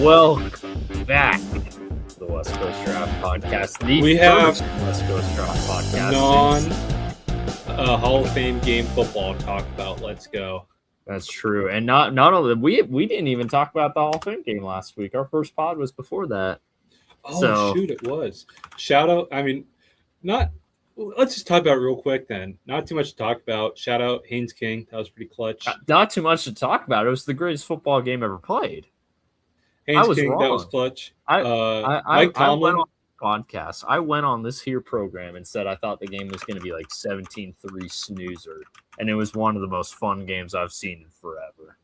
Welcome back to the West Coast Draft Podcast. We have West Coast Draft Podcast. Hall of Fame game football to talk about. Let's go. That's true. And not only we didn't even talk about the Hall of Fame game last week. Our first pod was before that. Shoot, it was. Shout out. Let's just talk about it real quick then. Not too much to talk about. Shout out Haynes King. That was pretty clutch. Not too much to talk about. It was the greatest football game ever played. Haynes King, wrong. That was clutch. Mike Tomlin. Podcast. I went on this here program and said I thought the game was going to be like 17-3 snoozer, and it was one of the most fun games I've seen in forever.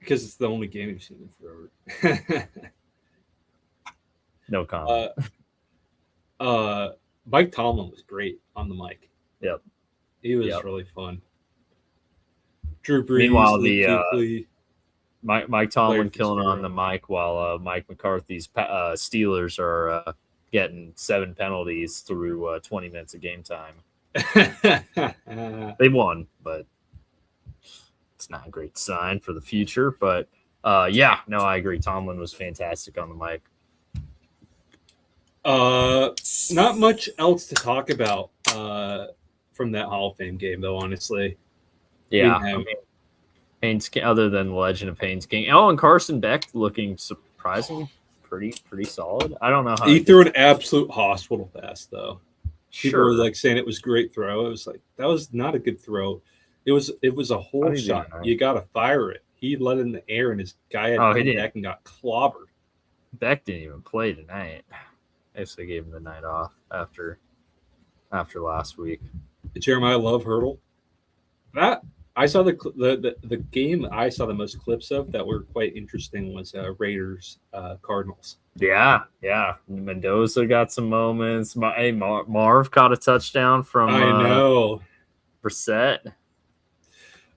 Because it's the only game you've seen in forever. No comment. Mike Tomlin was great on the mic. Yep. He was really fun. Drew Brees. Meanwhile, Mike Tomlin killing on the mic while Mike McCarthy's Steelers are getting 7 penalties through 20 minutes of game time. They won, but it's not a great sign for the future. But I agree. Tomlin was fantastic on the mic. Not much else to talk about from that Hall of Fame game, though. Honestly, yeah. Haynes, other than the legend of Haynes King. Oh, and Carson Beck looking surprising, pretty solid. I don't know how he threw an absolute hospital pass, though. People Sure. were like saying it was a great throw. It was like that was not a good throw. It was a whole shot. You got to fire it. He let it in the air, and his guy had come back and got clobbered. Beck didn't even play tonight. I guess they gave him the night off after last week. Jeremiah Love hurdle. That I saw the game I saw the most clips of that were quite interesting was Raiders Cardinals. Yeah. Mendoza got some moments. Marv caught a touchdown from Brissett.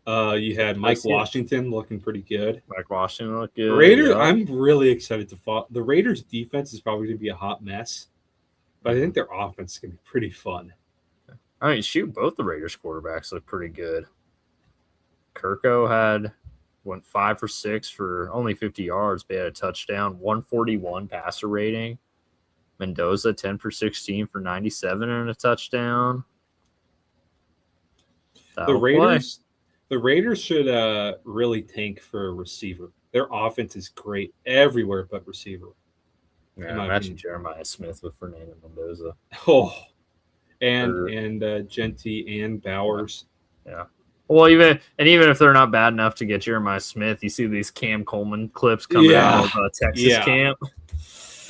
You had Mike Washington looking pretty good. Mike Washington looked good. Raiders, yeah. I'm really excited to follow. The Raiders' defense is probably going to be a hot mess, but I think their offense is going to be pretty fun. I mean, both the Raiders quarterbacks look pretty good. Kirko went 5 for 6 for only 50 yards, but he had a touchdown, 141 passer rating. Mendoza 10 for 16 for 97 and a touchdown. The Raiders should really tank for a receiver. Their offense is great everywhere but receiver. Yeah, imagine Jeremiah Smith with Fernando Mendoza. Oh, and Genty and Bowers. Yeah. Well, even if they're not bad enough to get Jeremiah Smith, you see these Cam Coleman clips coming out of Texas camp.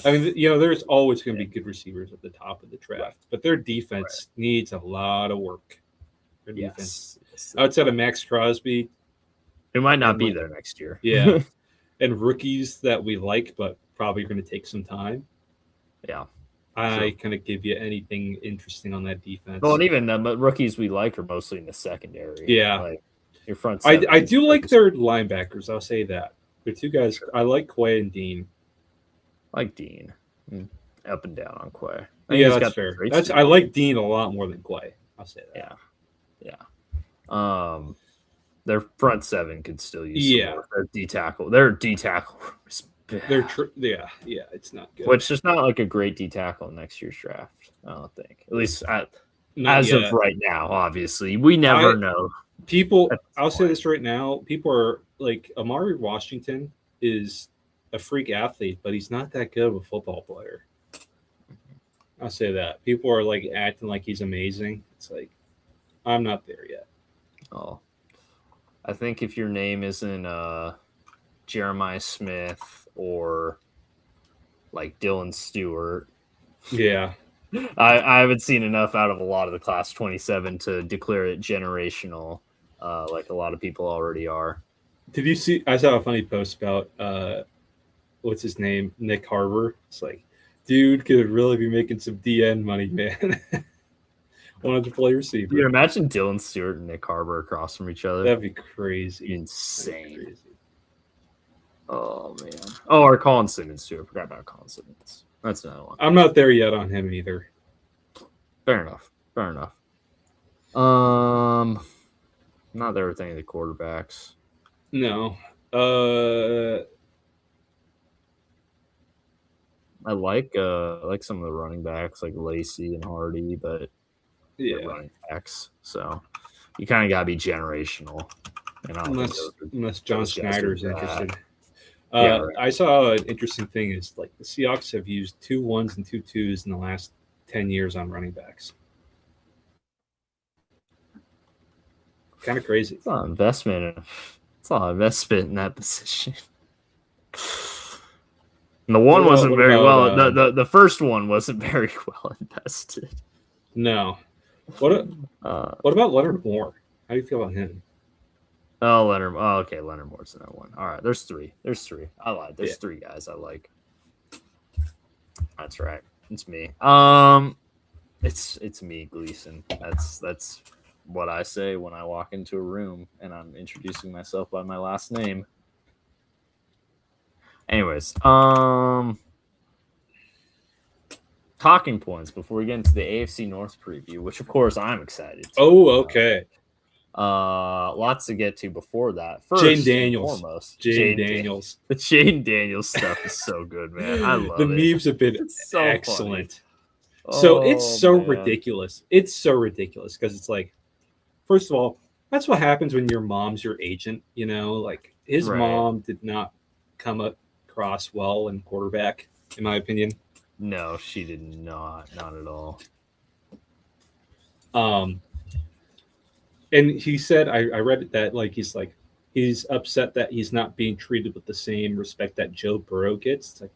I mean, there's always going to be good receivers at the top of the draft, but their defense needs a lot of work. Their defense. Outside of Max Crosby, who might not be there next year. Yeah. And rookies that we like, but probably going to take some time. Yeah. I couldn't give you anything interesting on that defense. Well, and even the rookies we like are mostly in the secondary. Yeah. Like your front seven. I do like their linebackers. I'll say that. They're two guys. I like Quay and Dean. I like Dean. Up and down on Quay. Yeah, that's fair. I like Dean a lot more than Quay. I'll say that. Yeah. Their front seven could still use some more. Their D tackle. Their D tackle is bad. It's not good. Which is not like a great D tackle in next year's draft. I don't think. At least as of right now, obviously. We never know. I'll say this right now. People are like, Amari Washington is a freak athlete, but he's not that good of a football player. I'll say that. People are like acting like he's amazing. It's like, I'm not there yet. Oh, I think if your name isn't Jeremiah Smith or like Dylan Stewart, I haven't seen enough out of a lot of the class 27 to declare it generational, like a lot of people already are. Did you see? I saw a funny post about what's his name, Nick Harbor. It's like, dude could really be making some DN money, man. Wanted to play receiver. Dude, imagine Dylan Stewart and Nick Harbor across from each other. That'd be crazy. Insane. Oh, man. Oh, or Colin Simmons, too. I forgot about Colin Simmons. That's another one. I'm not there yet on him either. Fair enough. Not there with any of the quarterbacks. No. I like some of the running backs like Lacey and Hardy, but they're running backs, so you kind of gotta be generational. And unless John Schneider's interested. Right. I saw an interesting thing is like the Seahawks have used 2 1s and 2 2s in the last 10 years on running backs. Kind of crazy. It's not investment. It's not investment in that position. And the one wasn't very well. The first one wasn't very well invested. No. What about Leonard Moore? How do you feel about him? Oh, Leonard. Oh, okay. Leonard Moore's in that one. All right. There's 3. I lied. There's 3 guys I like. That's right. It's me. It's me, Gleason. That's what I say when I walk into a room and I'm introducing myself by my last name. Anyways, talking points before we get into the AFC North preview, which of course I'm excited to. Oh, okay. Lots to get to before that. First, Jane Daniels. Foremost, Jane Daniels. The Jane Daniels stuff is so good, man. I love it. The memes have been so excellent. So it's so ridiculous. It's so ridiculous because it's like, first of all, that's what happens when your mom's your agent. You know, like his mom did not come across well in quarterback, in my opinion. No, she did not. Not at all. And he said, I read it that he's upset that he's not being treated with the same respect that Joe Burrow gets. It's like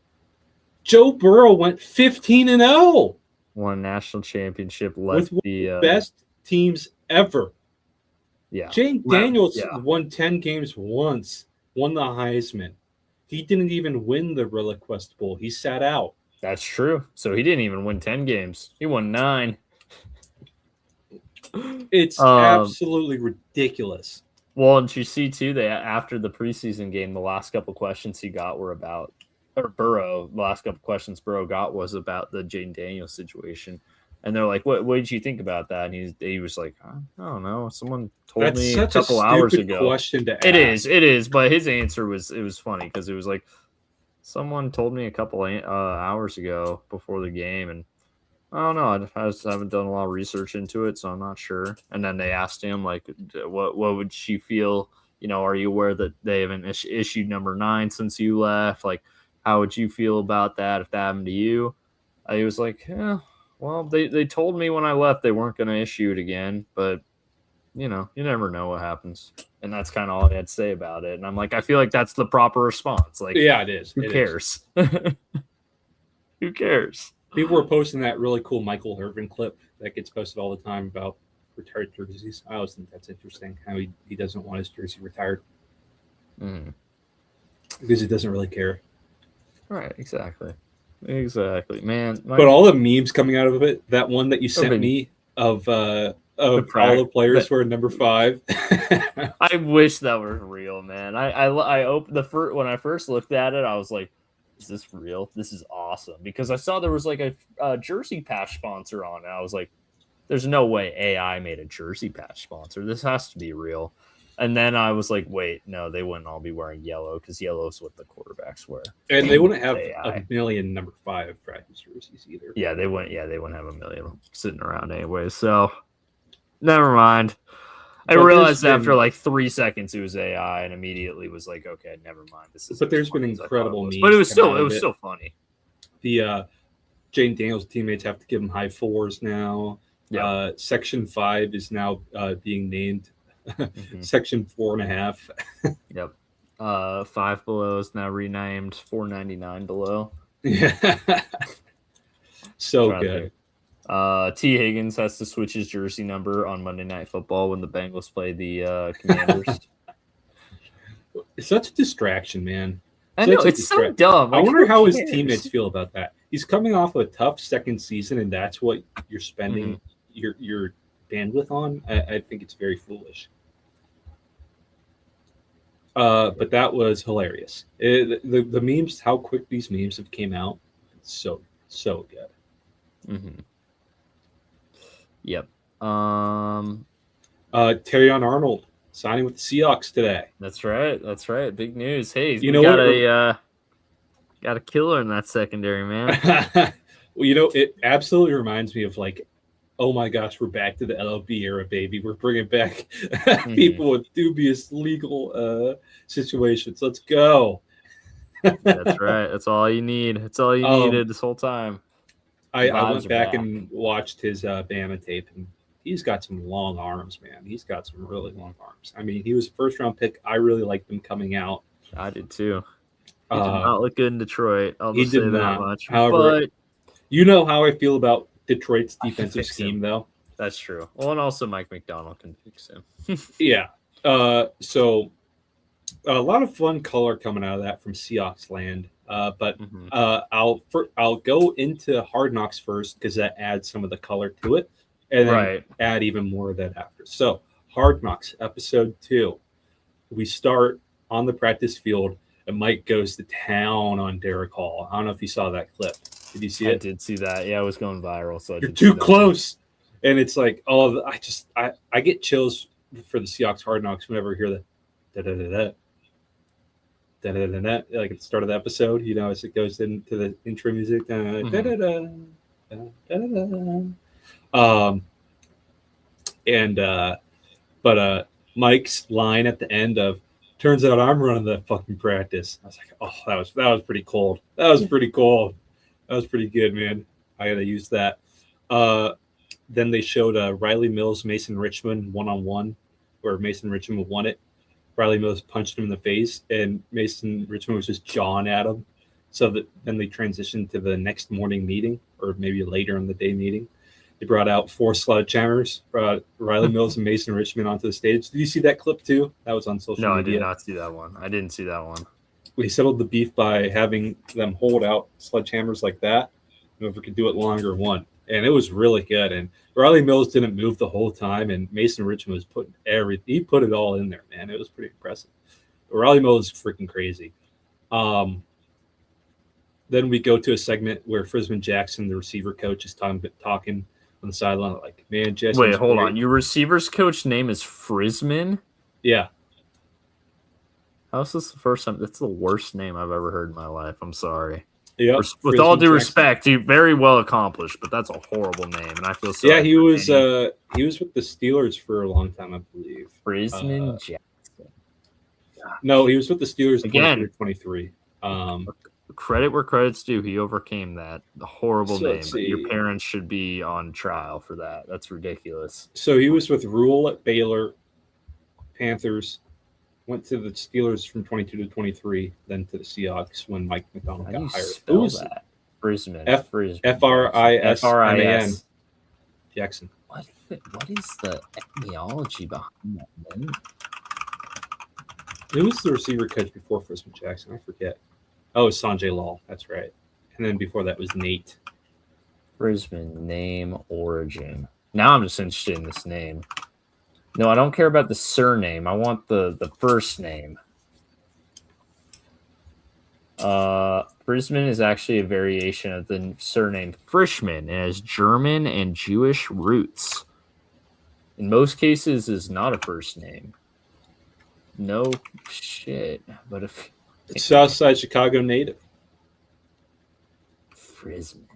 Joe Burrow went 15-0, won a national championship, left with the best teams ever. Yeah, Jane Daniels won 10 games once, won the Heisman. He didn't even win the Request Bowl. He sat out. That's true. So he didn't even win 10 games. He won 9. It's absolutely ridiculous. Well, and you see too that after the preseason game, the last couple questions he got were about, or Burrow. The last couple questions Burrow got was about the Jane Daniels situation, and they're like, "What did you think about that?" And he was like, "I don't know. Someone told me a couple hours ago." Question to ask. It is. But his answer was funny because it was like, "Someone told me a couple hours ago before the game, and I don't know. I just haven't done a lot of research into it, so I'm not sure." And then they asked him, like, what would she feel? You know, are you aware that they haven't issued number 9 since you left? Like, how would you feel about that if that happened to you? He was like, yeah, well, they told me when I left they weren't going to issue it again, but, you know, you never know what happens. And that's kind of all he had to say about it. And I'm like, I feel like that's the proper response. Like, yeah, it is. Who cares? Who cares? People were posting that really cool Michael Irvin clip that gets posted all the time about retired jerseys. I always think that's interesting how he doesn't want his jersey retired because he doesn't really care. Right, exactly, man. But all the memes coming out of it, that one that you sent me of all the players who are number 5. I wish that was real, man. I opened when I first looked at it, I was like, is this real? This is awesome. Because I saw there was like a jersey patch sponsor on it. I was like, there's no way AI made a jersey patch sponsor. This has to be real. And then I was like, wait, no, they wouldn't all be wearing yellow because yellow is what the quarterbacks wear. And they wouldn't have a million number 5 practice jerseys either. Yeah, they wouldn't have a million sitting around anyway. So never mind. I realized after like 3 seconds it was AI, and immediately was like, okay, never mind. But there's been incredible memes. But it was still funny. The Jane Daniels teammates have to give him high 4s now. Yeah. Section 5 is now being named Section 4.5. Yep. 5 Below is now renamed 499 Below. Yeah. So good. T. Higgins has to switch his jersey number on Monday Night Football when the Bengals play the Commanders. It's such a distraction, man. I know, it's so dumb. I wonder how his teammates feel about that. He's coming off a tough second season, and that's what you're spending your bandwidth on. I think it's very foolish. But that was hilarious. The memes, how quick these memes have came out, so good. Yep. Terrion Arnold signing with the Seahawks today. That's right. Big news. Hey, you know what? Got a killer in that secondary, man. Well, you know, it absolutely reminds me of like, oh my gosh, we're back to the LLB era, baby. We're bringing back people with dubious legal situations. Let's go. That's right. That's all you need. That's all you needed this whole time. I went back and watched his Bama tape, and he's got some long arms, man. He's got some really long arms. I mean, he was a first-round pick. I really liked him coming out. I did too. He did not look good in Detroit. I'll just say that much. However, you know how I feel about Detroit's defensive scheme, though. That's true. Well, and also Mike McDonald can fix him. Yeah. So a lot of fun color coming out of that from Seahawks land. But I'll go into Hard Knocks first because that adds some of the color to it, and then add even more of that after. So Hard Knocks episode 2, we start on the practice field, and Mike goes to town on Derek Hall. I don't know if you saw that clip. Did you see it? I did see that. Yeah, it was going viral. So you're too close, and it's like, oh, I get chills for the Seahawks Hard Knocks whenever I hear the da da da da. Like at the start of the episode, you know, as it goes into the intro music. But Mike's line at the end of, turns out I'm running the fucking practice. I was like, oh, that was pretty cold. That was pretty cold. That was pretty good, man. I gotta use that. Then they showed Riley Mills, Mason Richmond one-on-one, where Mason Richmond won it. Riley Mills punched him in the face, and Mason Richmond was just jawing at him. So then they transitioned to the next morning meeting, or maybe later in the day meeting. They brought out 4 sledgehammers, brought Riley Mills and Mason Richmond onto the stage. Did you see that clip too? That was on social media. No, I did not see that one. I didn't see that one. We settled the beef by having them hold out sledgehammers like that. Whoever could do it longer won. And it was really good. And Riley Mills didn't move the whole time, and Mason Richmond was putting everything. He put it all in there, man. It was pretty impressive. But Riley Mills is freaking crazy. Then we go to a segment where Frisman Jackson, the receiver coach, is talking on the sideline, like, man, Jesse. Wait, hold on. Your receivers coach name is Frisman? Yeah. How's this the first time? That's the worst name I've ever heard in my life. I'm sorry. Yep. With all due respect, you very well accomplished, but that's a horrible name, and I feel sorry. Yeah, he was with the Steelers for a long time, I believe. Frisman Jackson. No, he was with the Steelers again. 23. Credit where credit's due. He overcame that horrible name. Your parents should be on trial for that. That's ridiculous. So he was with Rule at Baylor, Panthers. Went to the Steelers from 22 to 23, then to the Seahawks when Mike McDonald got hired. Who was that? Frisman. F-R-I-S-M-A-N. Jackson. What is the etymology behind that name? Who was the receiver coach before Frisman Jackson? I forget. Oh, it was Sanjay Lal. That's right. And then before that was Nate. Frisman, name, origin. Now I'm just interested in this name. No, I don't care about the surname. I want the first name. Frisman is actually a variation of the surname Frischman. It has German and Jewish roots. In most cases, is not a first name. No shit. But if it's Southside Chicago native. Frisman.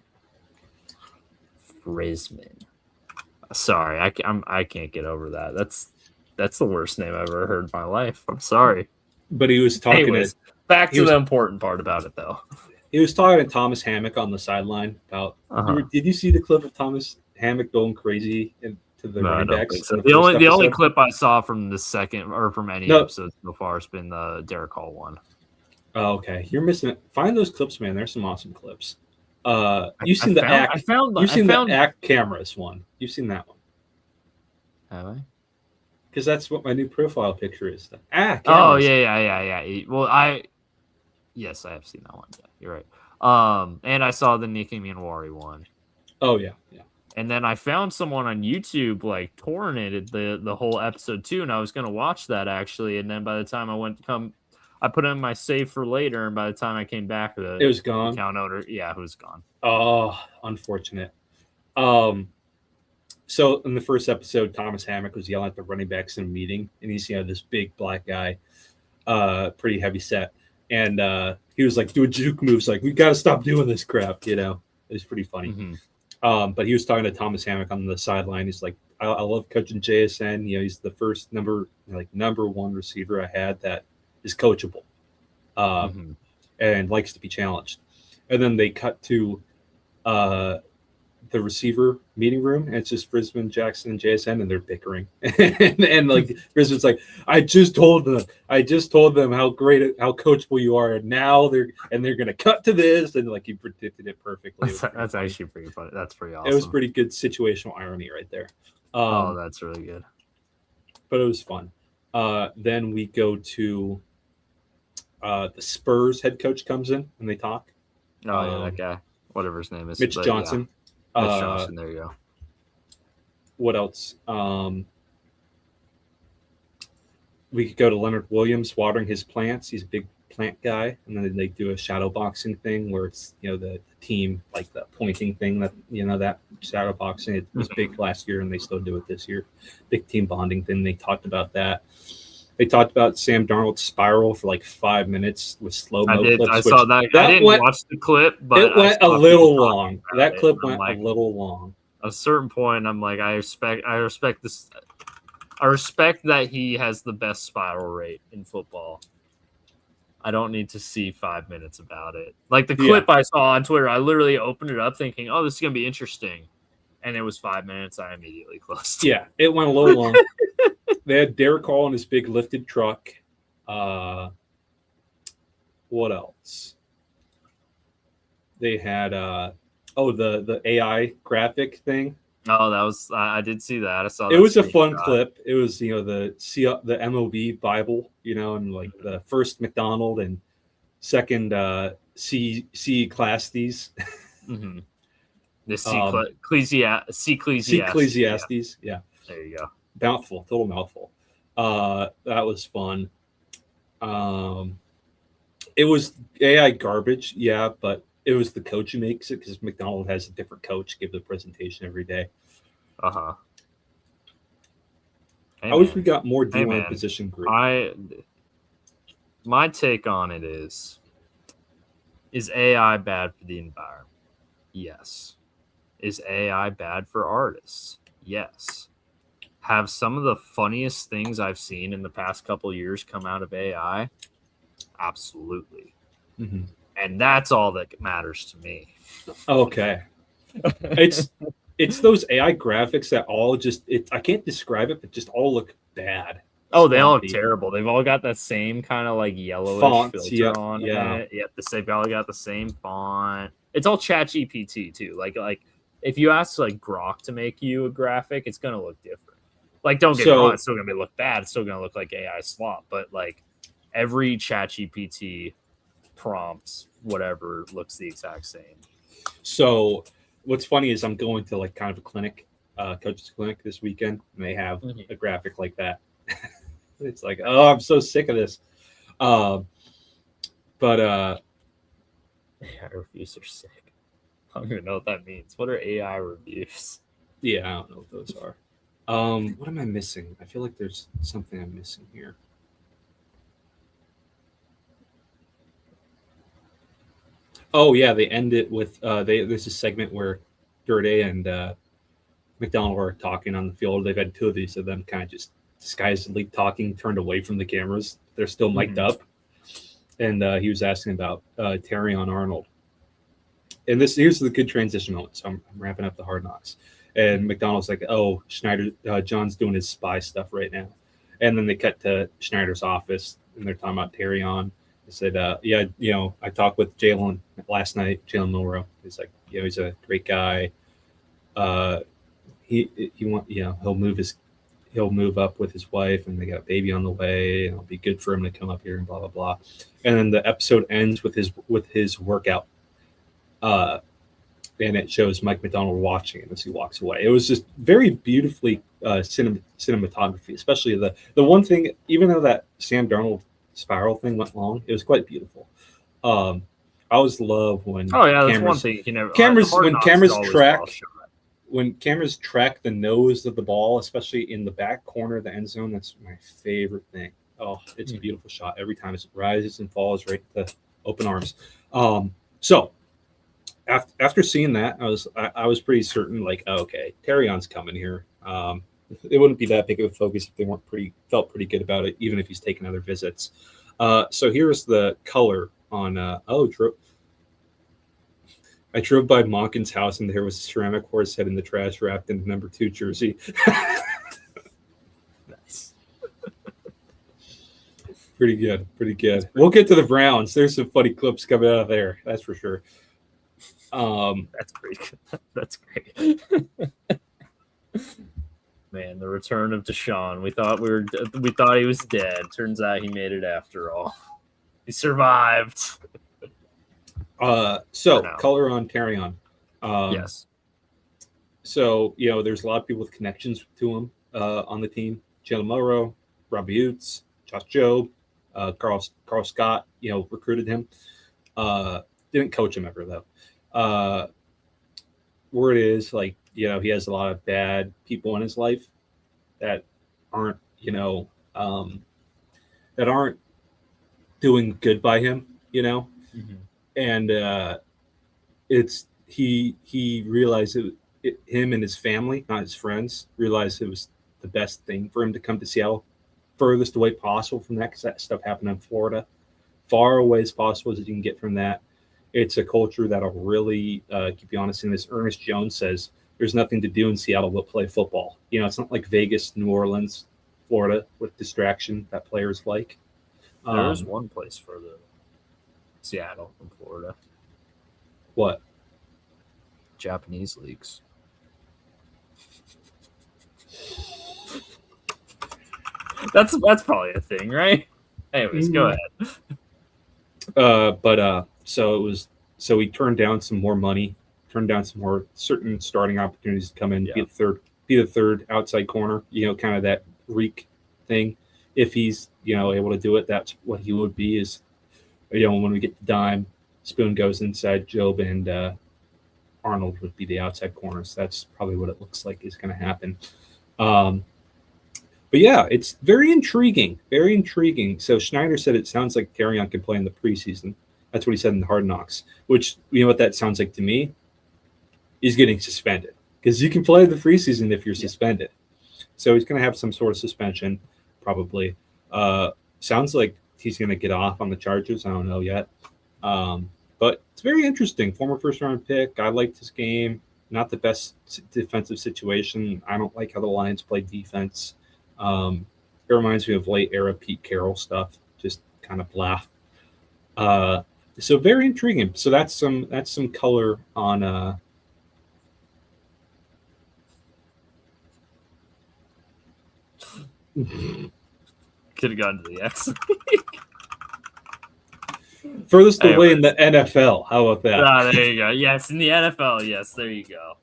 Sorry, I can't get over that. That's the worst name I've ever heard in my life. I'm sorry. But he was talking. Anyways, back to the important part about it, though. He was talking to Thomas Hammock on the sideline about. Did you see the clip of Thomas Hammock going crazy to the running backs? So. The only clip I saw from the second or from any episode so far has been the Derek Hall one. Oh, okay. You're missing it. Find those clips, man. There's some awesome clips. You've seen the ACT cameras one. You've seen that one. Have I? Because that's what my new profile picture is. Oh, yeah. Well, yes, I have seen that one. Yeah, you're right. And I saw the Nicky Manwari one. Oh, yeah. And then I found someone on YouTube like torrented the whole episode too, and I was gonna watch that actually. And then by the time I put it in my save for later, and by the time I came back, it was gone. Account owner, it was gone. Oh, unfortunate. So in the first episode, Thomas Hammock was yelling at the running backs in a meeting, and he's this big black guy, pretty heavy set, and he was like doing juke moves, like we got to stop doing this crap. You know, it was pretty funny. Mm-hmm. But he was talking to Thomas Hammock on the sideline. He's like, I love coaching JSN. You know, he's the first number one receiver I had that is coachable, and likes to be challenged. And then they cut to the receiver meeting room, and it's just Brisbane, Jackson, and JSN, and they're bickering. and like Brisbane's like, I just told them how coachable you are, and now they're gonna cut to this, and like you predicted it perfectly. That's actually pretty funny. That's pretty awesome. It was pretty good situational irony right there. That's really good. But it was fun. Then we go to the Spurs head coach comes in and they talk. Oh, yeah, that guy. Whatever his name is. Mitch Johnson. Yeah. Mitch Johnson, there you go. What else? We could go to Leonard Williams watering his plants. He's a big plant guy. And then they do a shadow boxing thing where it's, the team, like the pointing thing that, that shadow boxing. It was big last year and they still do it this year. Big team bonding thing. They talked about that. They talked about Sam Darnold's spiral for like 5 minutes with slow-mo clips. I saw that. I didn't watch the clip, but it went a little long. That clip went a little long. At a certain point, I'm like, I respect this. I respect that he has the best spiral rate in football. I don't need to see 5 minutes about it. Like the clip I saw on Twitter, I literally opened it up thinking, oh, this is going to be interesting. And it was 5 minutes. I immediately closed. Yeah, it went a little long. They had Derek Hall in his big lifted truck. What else? They had the AI graphic thing. Oh, that was I did see that. I saw. It was a fun clip. It was the MOB Bible, and like the first McDonald and second C Ecclesiastes. Mm-hmm. The Ecclesiastes. Yeah. There you go. Total mouthful. That was fun. It was AI garbage, but it was the coach who makes it because McDonald has a different coach give the presentation every day. Hey, I wish we got more D-line position group. My take on it is AI bad for the environment? Yes. Is AI bad for artists? Yes. Have some of the funniest things I've seen in the past couple of years come out of AI? Absolutely. Mm-hmm. And that's all that matters to me. Okay. It's those AI graphics that all I can't describe it, but just all look bad. Oh, they all look terrible. They've all got that same kind of like yellowish fonts, filter on it. Yep, they've all got the same font. It's all ChatGPT too. Like if you ask like Grok to make you a graphic, it's gonna look different. Like don't get me wrong, it's still gonna look bad. It's still gonna look like AI slop. But like every ChatGPT prompts, whatever, looks the exact same. So what's funny is I'm going to like kind of a clinic, coach's clinic this weekend, and they have a graphic like that. It's like, oh, I'm so sick of this. But AI reviews are sick. I don't even know what that means. What are AI reviews? Yeah, I don't know what those are. What am I missing? I feel like there's something I'm missing here. Oh yeah, they end it with there's a segment where Gerde and McDonald are talking on the field. They've had two of these of them kind of just disguisedly talking, turned away from the cameras. They're still mic'd up, and he was asking about Terrion Arnold. And here's the good transition moment. So I'm wrapping up the Hard Knocks, and McDonald's like, "Oh, Schneider, John's doing his spy stuff right now," and then they cut to Schneider's office, and they're talking about Terrion. He said, I talked with Jalen last night, Jalen Milroe. He's like, he's a great guy. He'll move up with his wife, and they got a baby on the way, and it'll be good for him to come up here and blah, blah, blah. And then the episode ends with his workout. And it shows Mike McDonald watching it as he walks away. It was just very beautifully cinematography, especially the one thing, even though that Sam Darnold spiral thing went long, it was quite beautiful. I always love when that's one thing when cameras track the nose of the ball, especially in the back corner of the end zone. That's my favorite thing. Oh, it's a beautiful shot every time. It rises and falls right to open arms. So after seeing that, I was pretty certain, like, oh, okay, Terrion's coming here. It wouldn't be that big of a focus if they felt pretty good about it, even if he's taking other visits. So here's the color on. I drove by Monken's house and there was a ceramic horse head in the trash wrapped in the number 2 jersey. Nice. Pretty good. We'll get to the Browns. There's some funny clips coming out of there. That's for sure. That's pretty good. That's great. Man, the return of Deshaun. We thought he was dead. Turns out he made it after all. He survived. So color on Terrion. Yes. So, there's a lot of people with connections to him on the team. Jalen Morrow, Robbie Utes, Josh Jobe, Carl Scott, recruited him. Didn't coach him ever, though. Word is, like, he has a lot of bad people in his life that aren't, that aren't doing good by him, Mm-hmm. And he realized him and his family, not his friends, realized it was the best thing for him to come to Seattle, furthest away possible from that, because that stuff happened in Florida, far away as possible as you can get from that. It's a culture that'll really keep you honest. And as Ernest Jones says, there's nothing to do in Seattle but play football. It's not like Vegas, New Orleans, Florida with distraction that players like. There is one place for the Seattle in Florida. What? Japanese leagues. That's probably a thing, right? Anyways, go ahead. So he turned down some more money, turned down some more certain starting opportunities to come in, be the third outside corner, kind of that Reek thing. If he's, able to do it, that's what he would be. Is, when we get the dime, Spoon goes inside, Job and Arnold would be the outside corners. That's probably what it looks like is going to happen. But yeah, it's very intriguing. Very intriguing. So Schneider said it sounds like Terrion can play in the preseason. That's what he said in the Hard Knocks, which, what that sounds like to me? He's getting suspended, because you can play in the preseason if you're suspended. So he's going to have some sort of suspension, probably. Sounds like he's going to get off on the charges. I don't know yet. But it's very interesting. Former first-round pick. I liked his game. Not the best defensive situation. I don't like how the Lions play defense. It reminds me of late-era Pete Carroll stuff. Just kind of blah. So very intriguing. So that's some color on Could have gone to the X. Furthest away in the NFL. How about that? There you go. Yes, in the NFL. Yes, there you go.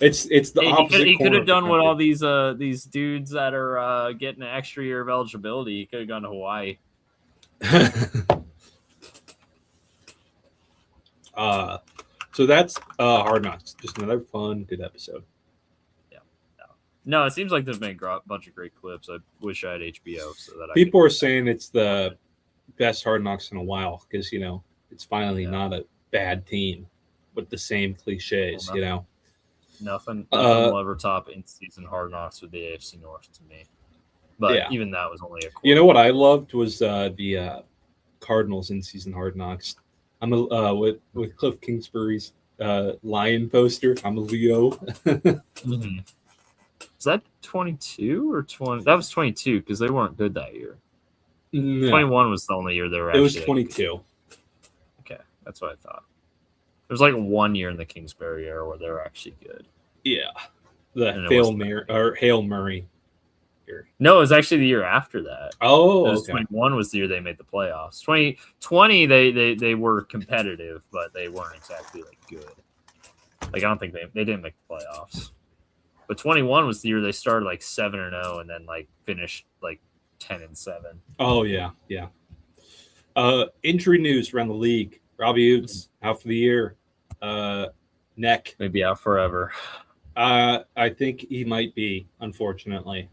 It's the opposite. He could have done what all these dudes that are getting an extra year of eligibility. He could have gone to Hawaii. So that's Hard Knocks. Just another fun, good episode. Yeah. No, it seems like there's been a bunch of great clips. I wish I had HBO so that people are saying it's the best Hard Knocks in a while, because it's finally not a bad team with the same cliches. Nothing will ever top in-season Hard Knocks with the AFC North to me. But even that was only a quarter. What I loved was the Cardinals in-season Hard Knocks. I'm with Cliff Kingsbury's lion poster. I'm a Leo. Mm-hmm. Is that 22 or 20? That was 22 because they weren't good that year. No. 21 was the only year they were. It was 22. Okay, that's what I thought. There was like 1 year in the Kingsbury era where they were actually good. Yeah, the Hail Murray year. No, it was actually the year after that. Oh, okay. 21 was the year they made the playoffs. 2020 they were competitive, but they weren't exactly like good. Like I don't think they didn't make the playoffs. But 21 was the year they started like 7-0 and then like finished like 10-7. Oh yeah. Injury news around the league. Robbie Utes out for the year. Neck. Maybe out forever. I think he might be, unfortunately.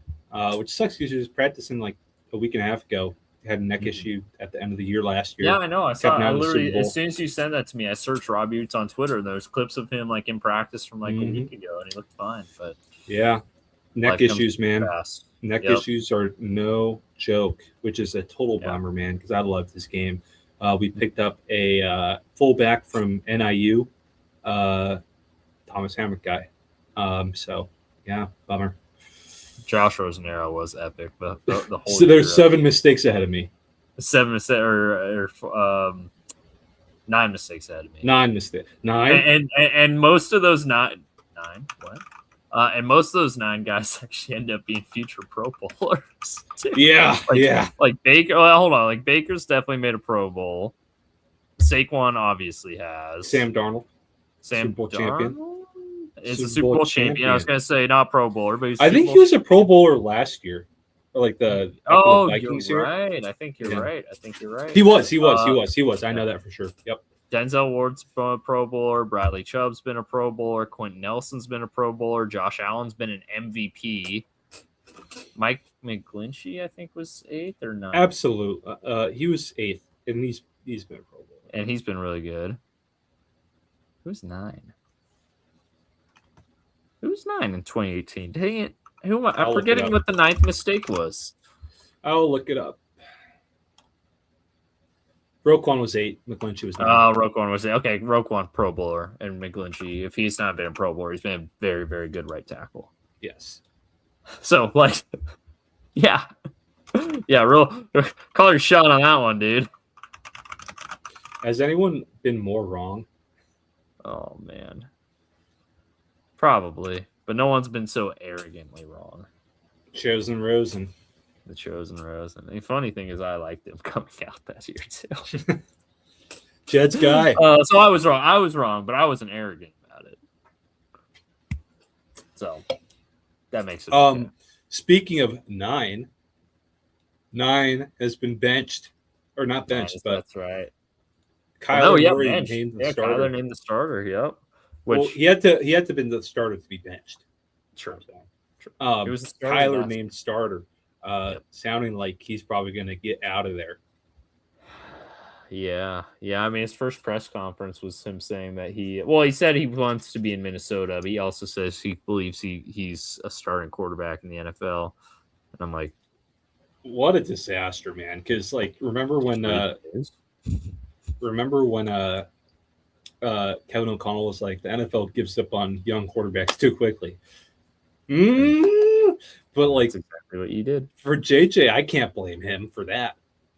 Which sucks because he was practicing like a week and a half ago. had a neck issue at the end of the year last year. Yeah, I know. I saw. Kept him out I of the literally, Super Bowl. as soon as you sent that to me, I searched Rob Utes on Twitter. And there's clips of him like in practice from like a week ago, and he looked fine. But yeah, neck issues, man. Fast. Neck issues are no joke, which is a total bummer, man, because I loved this game. We picked up a fullback from NIU, Thomas Hammock guy. So, yeah, bummer. Josh Rosenero was epic. The whole so there's 7 mistakes ahead of me. 7 mistakes or 9 mistakes ahead of me. 9 mistakes. 9? And most of those 9 what? And most of those 9 guys actually end up being future Pro Bowlers. Too. Yeah, Like Baker. Well, hold on. Like Baker's definitely made a Pro Bowl. Saquon obviously has. Sam Darnold. Super Bowl champion. Is a Super Bowl champion. I was gonna say not Pro Bowler, but I think he was a Pro Bowler last year, or like the Vikings you're year. right. I think you're right. He was. I know that for sure. Yep. Denzel Ward's a Pro Bowler. Bradley Chubb's been a Pro Bowler. Quentin Nelson's been a Pro Bowler. Josh Allen's been an MVP. Mike McGlinchey, I think, was 8th or 9th. Absolutely. He was 8th, and he's been a Pro Bowler. And he's been really good. Who's 9? Who's 9 in 2018? Dang it. Who am I? I'm forgetting what the 9th mistake was. I'll look it up. Roquan was 8. McGlinchey was 9. Oh, Roquan was 8. Okay, Roquan Pro Bowler, and McGlinchey, if he's not been a Pro Bowler, he's been a very, very good right tackle. Yes. So, like, yeah. Yeah, call your shot on that one, dude. Has anyone been more wrong? Oh, man. Probably. But no one's been so arrogantly wrong. Chosen Rosen. The Chosen Rosen. The funny thing is I liked him coming out that year, too. Jets guy. So I was wrong, but I wasn't arrogant about it. So that makes it okay. Speaking of 9 has been benched. Or not benched, but that's right. Kyler Murray named the starter. Kyler named the starter, yep. He had to been the starter to be benched. True. It was Kyler named starter, sounding like he's probably going to get out of there. Yeah. I mean, his first press conference was him saying that he said he wants to be in Minnesota, but he also says he believes he's a starting quarterback in the NFL. And I'm like, what a disaster, man! Because remember when Kevin O'Connell was like, the NFL gives up on young quarterbacks too quickly. But that's exactly what you did. For JJ, I can't blame him for that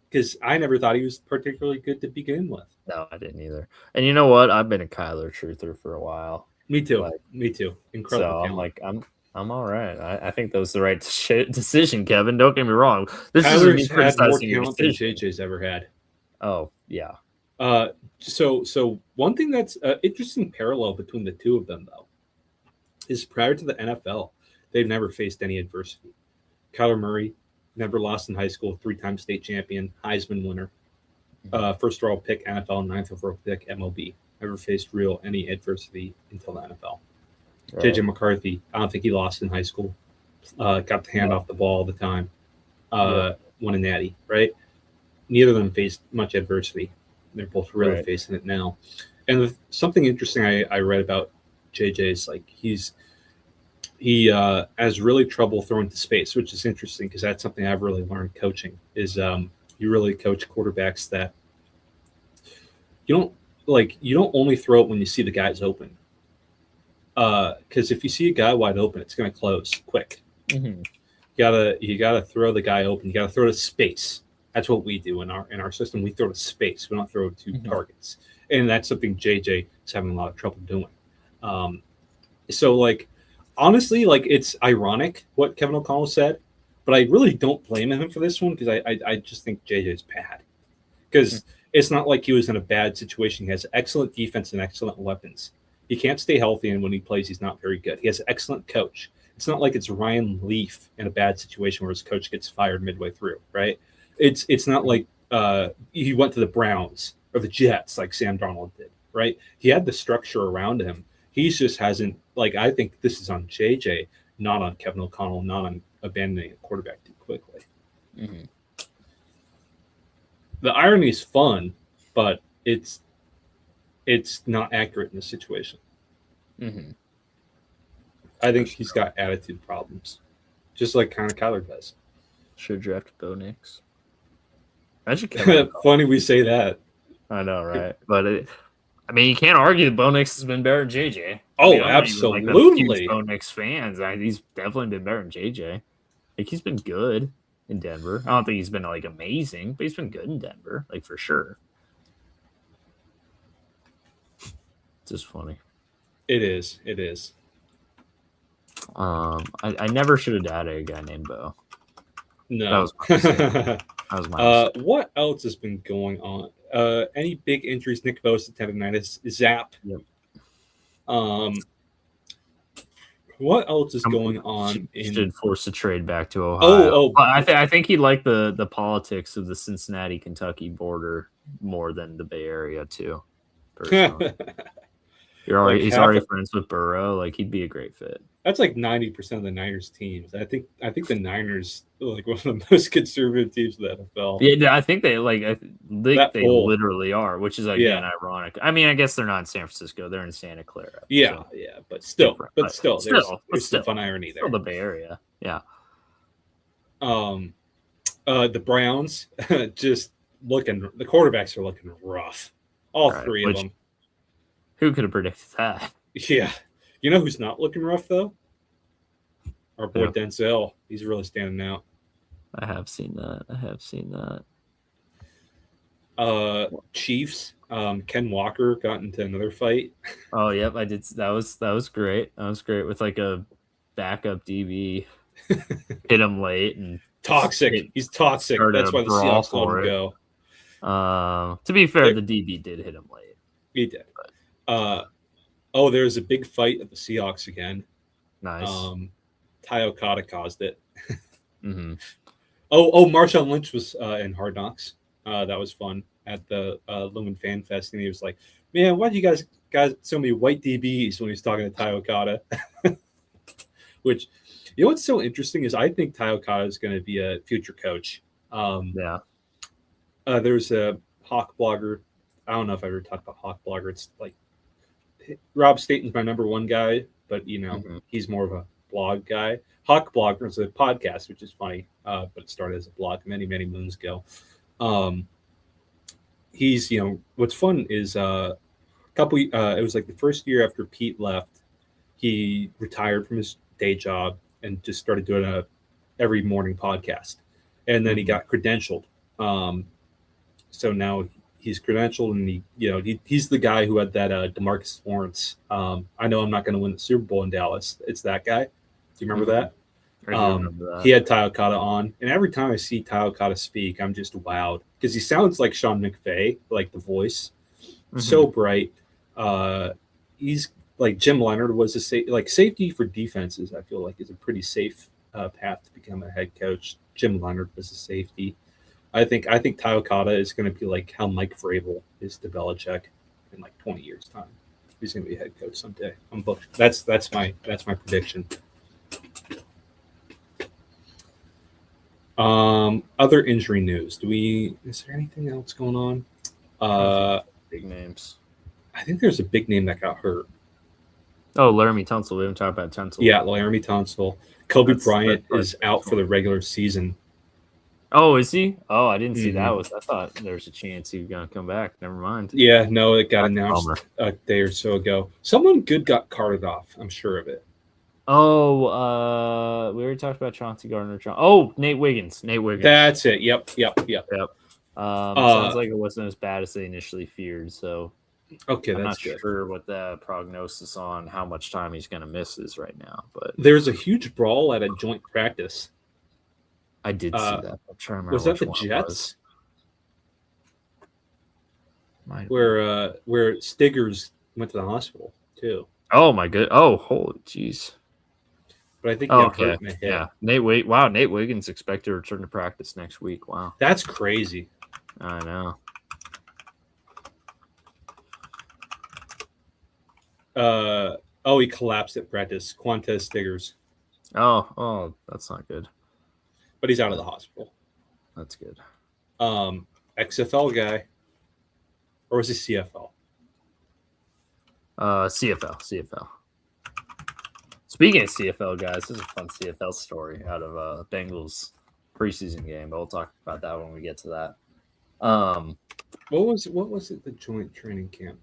because I never thought he was particularly good to begin with. No, I didn't either. And you know what? I've been a Kyler truther for a while. Me too. Incredible. So I'm like, I'm all right. I think that was the right decision, Kevin. Don't get me wrong. This Kyler's had more talent than JJ's ever had. Oh yeah. So one thing that's an interesting parallel between the two of them, though, is prior to the NFL, they've never faced any adversity. Kyler Murray never lost in high school, 3-time state champion, Heisman winner, first overall pick NFL, 9th overall pick MLB. Never faced any adversity until the NFL. Right. JJ McCarthy, I don't think he lost in high school. Got the hand off the ball all the time. Won a natty, right? Neither of them faced much adversity. They're both really facing it now. And something interesting I read about JJ is he has really trouble throwing to space, which is interesting because that's something I've really learned coaching is you really coach quarterbacks that you don't only throw it when you see the guy's open. Because if you see a guy wide open, it's going to close quick. Mm-hmm. You gotta throw the guy open. You gotta throw to space. That's what we do in our system. We throw to space. We don't throw to targets, and that's something JJ is having a lot of trouble doing. So honestly, it's ironic what Kevin O'Connell said, but I really don't blame him for this one because I just think JJ is bad because it's not like he was in a bad situation. He has excellent defense and excellent weapons. He can't stay healthy, and when he plays, he's not very good. He has an excellent coach. It's not like it's Ryan Leaf in a bad situation where his coach gets fired midway through, right? It's not like he went to the Browns or the Jets like Sam Darnold did, right? He had the structure around him. He just hasn't, I think this is on JJ, not on Kevin O'Connell, not on abandoning a quarterback too quickly. Mm-hmm. The irony is fun, but it's not accurate in this situation. Mm-hmm. I think he's got attitude problems, just like kind of Kyler does. Should draft Bo Nix. Imagine Funny we say that. I know, right? But I mean, you can't argue that Bo Nix has been better than JJ. Oh, I mean, I'm absolutely. not even, like, a huge Bo Nix fans. He's definitely been better than JJ. Like, he's been good in Denver. I don't think he's been like amazing, but he's been good in Denver, like for sure. It's just funny. It is. It is. I never should have dated a guy named Bo. No. That was my mistake. That was my mistake. What else has been going on? Any big injuries? Nick Bosa tendonitis, Zap. Yep. What else is going on? Should force a trade back to Ohio. Oh, I think he'd like the politics of the Cincinnati Kentucky border more than the Bay Area too. Personally, he's already friends with Burrow. Like, he'd be a great fit. That's like 90% of the Niners teams. I think the Niners are like one of the most conservative teams in the NFL. Yeah, I think they literally are, which is again ironic. I mean, I guess they're not in San Francisco; they're in Santa Clara. Yeah, so yeah, but still, there's some fun irony there. Still the Bay Area, yeah. The Browns just looking. The quarterbacks are looking rough. All three of them. Who could have predicted that? Yeah. You know who's not looking rough, though? Our boy Denzel. He's really standing out. I have seen that. Chiefs. Ken Walker got into another fight. Oh, yep, I did. That was great. That was great with like a backup DB. Hit him late and toxic. He's toxic. That's why the Seahawks let him go. To be fair, the DB did hit him late. He did. There's a big fight at the Seahawks again. Nice. Ty Okada caused it. Mm-hmm. Marshawn Lynch was in Hard Knocks. That was fun at the Lumen Fan Fest, and he was like, "Man, why do you guys so many white DBs?" When he's talking to Ty Okada. Which, you know what's so interesting is I think Ty Okada is going to be a future coach. There's a Hawk blogger. I don't know if I ever talked about Hawk blogger. It's like Rob Staten's my number one guy, but he's more of a blog guy. Hawk blogger is a podcast, which is funny, but it started as a blog many moons ago. He's what's fun is it was like the first year after Pete left, he retired from his day job and just started doing a every morning podcast, and then he got credentialed. So now he's credentialed, and he's the guy who had that DeMarcus Lawrence. I know I'm not going to win the Super Bowl in Dallas. It's that guy. Do you remember that? I remember that. He had Ty Okada on, and every time I see Ty Okada speak, I'm just wowed because he sounds like Sean McVay, like the voice, so bright. He's like Jim Leonard was safety for defenses. I feel like is a pretty safe path to become a head coach. Jim Leonard was a safety. I think Ty Okada is going to be like how Mike Vrabel is to Belichick in like 20 years' time. He's going to be a head coach someday. I'm booked. That's my prediction. Other injury news. Is there anything else going on? Big names. I think there's a big name that got hurt. Oh, Laramie Tunsil. We haven't talked about Tunsil. Yeah, Laramie Tunsil. Kobe Bryant is out for the regular season. Oh, is he? Oh, I didn't see that. I thought there was a chance he was going to come back. Never mind. Yeah, no, it got announced a day or so ago. Someone good got carted off. I'm sure of it. Oh, we already talked about Chauncey Gardner. Nate Wiggins. That's it. Yep. Sounds like it wasn't as bad as they initially feared. So, okay, I'm that's not sure what the prognosis on how much time he's going to miss is right now. But there's a huge brawl at a joint practice. I did see that. I'm trying to remember. Was that the Jets? Where Stiggers went to the hospital too. Oh my good. Oh, holy jeez. But I think he got hurt in the hip. Yeah. Nate Wiggins expected to return to practice next week. Wow. That's crazy. I know. He collapsed at practice. Quantez Stiggers. Oh, that's not good. But he's out of the hospital. That's good. XFL guy. Or was he CFL? CFL. Speaking of CFL guys, this is a fun CFL story out of Bengals preseason game, but we'll talk about that when we get to that. What was it? The joint training camp.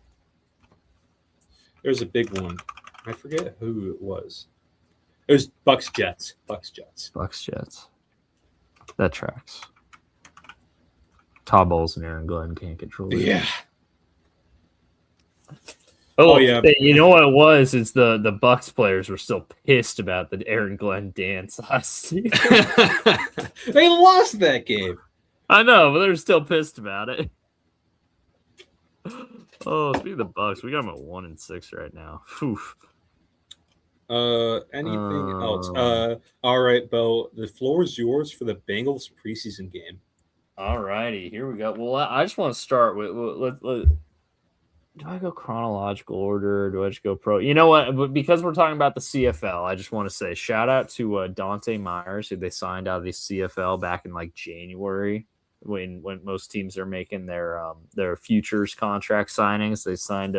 There was a big one. I forget who it was. It was Bucks Jets. That tracks. Todd Bowles and Aaron Glenn can't control it. Yeah. Oh yeah. You know what it was? It's the Bucks players were still pissed about the Aaron Glenn dance last year. They lost that game. I know, but they're still pissed about it. Oh, speaking of the Bucks, we got them at 1-6 right now. Oof. Anything else? All right, Beau. The floor is yours for the Bengals preseason game. All righty, here we go. Well, I just want to start with do I go chronological order? Or do I just go pro? You know what? Because we're talking about the CFL, I just want to say shout out to Dante Myers, who they signed out of the CFL back in like January, when most teams are making their futures contract signings. They signed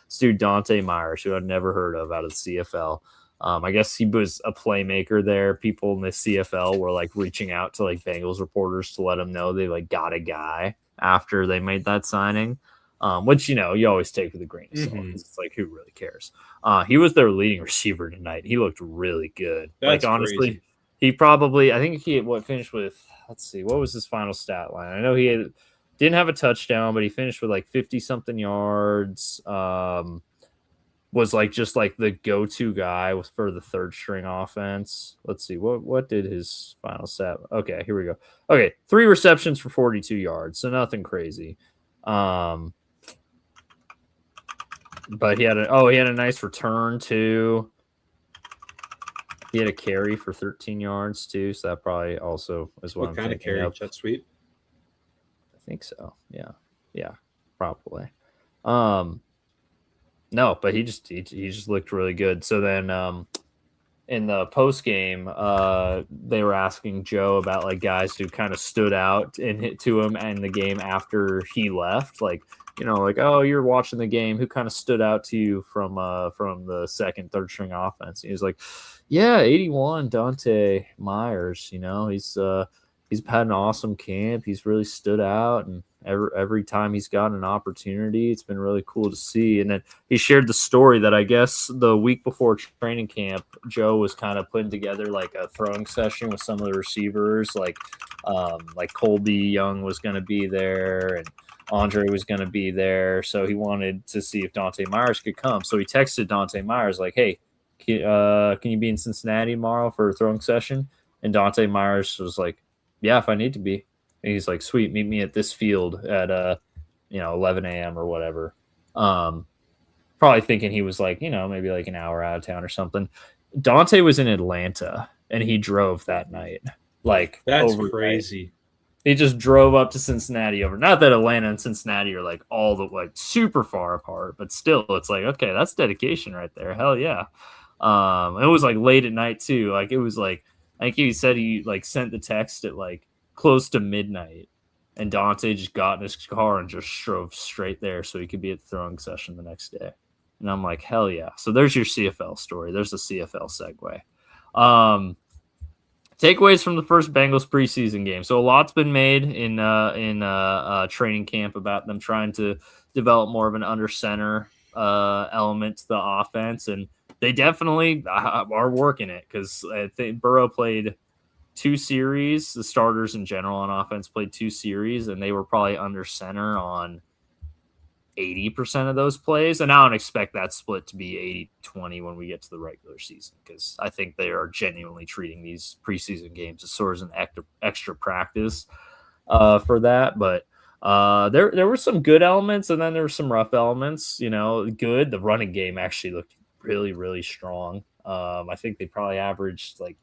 Stu Dante Myers, who I'd never heard of, out of the CFL. I guess he was a playmaker there. People in the CFL were like reaching out to like Bengals reporters to let them know they like got a guy after they made that signing. Which, you know, you always take with a grain of salt. Mm-hmm. It's like, who really cares? He was their leading receiver tonight. He looked really good. That's like, honestly, crazy. He probably, I think he finished with, let's see, what was his final stat line? I know he didn't have a touchdown, but he finished with like 50-something yards. Was like just like the go-to guy for the third string offense. Let's see, what did his final stat? Okay, here we go. Okay, 3 receptions for 42 yards, so nothing crazy. But he had a nice return too. He had a carry for 13 yards too, so that probably also is what I'm kind of carry? Jet sweep? I think so. Yeah, probably. No, but he just looked really good. So then in the post game, they were asking Joe about like guys who kind of stood out and hit to him in the game after he left, like, you know, like, oh, you're watching the game, who kind of stood out to you from the second, third string offense? And he was like, yeah, 81 Dante Myers. You know, he's had an awesome camp. He's really stood out, and every time he's gotten an opportunity, it's been really cool to see. And then he shared the story that I guess the week before training camp, Joe was kind of putting together like a throwing session with some of the receivers, like Colby Young was going to be there and Andre was going to be there. So he wanted to see if Dante Myers could come. So he texted Dante Myers like, hey, can you be in Cincinnati tomorrow for a throwing session? And Dante Myers was like, yeah, if I need to be. And he's like, sweet, meet me at this field at 11 a.m. or whatever. Probably thinking he was like, you know, maybe like an hour out of town or something. Dante was in Atlanta and he drove that night. Like, that's overnight. crazy. He just drove up to Cincinnati over. Not that Atlanta and Cincinnati are like all the like super far apart, but still, it's like, okay, that's dedication right there. Hell yeah. It was like late at night too. Like it was like, I think he said he like sent the text at like close to midnight, and Dante just got in his car and just drove straight there so he could be at the throwing session the next day. And I'm like, hell yeah. So there's your CFL story. There's a CFL segue. Takeaways from the first Bengals preseason game. So a lot's been made in training camp about them trying to develop more of an under center element to the offense, and they definitely are working it, because I think Burrow played 2 series. The starters in general on offense played 2 series, and they were probably under center on 80% of those plays. And I don't expect that split to be 80-20 when we get to the regular season, because I think they are genuinely treating these preseason games as sort of an extra practice for that. But there were some good elements, and then there were some rough elements. You know, good. The running game actually looked really, really strong. I think they probably averaged like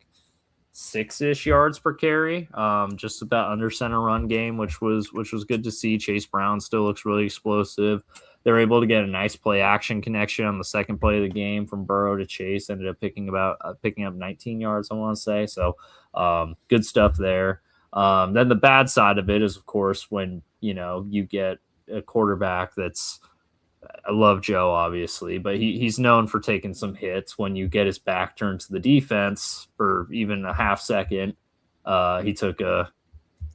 6-ish yards per carry, just about under center run game, which was good to see. Chase Brown still looks really explosive. They're able to get a nice play action connection on the second play of the game from Burrow to Chase. Ended up picking up 19 yards, I want to say. So good stuff there. Then the bad side of it is, of course, when you get a quarterback that's, I love Joe, obviously, but he's known for taking some hits. When you get his back turned to the defense for even a half second, he took a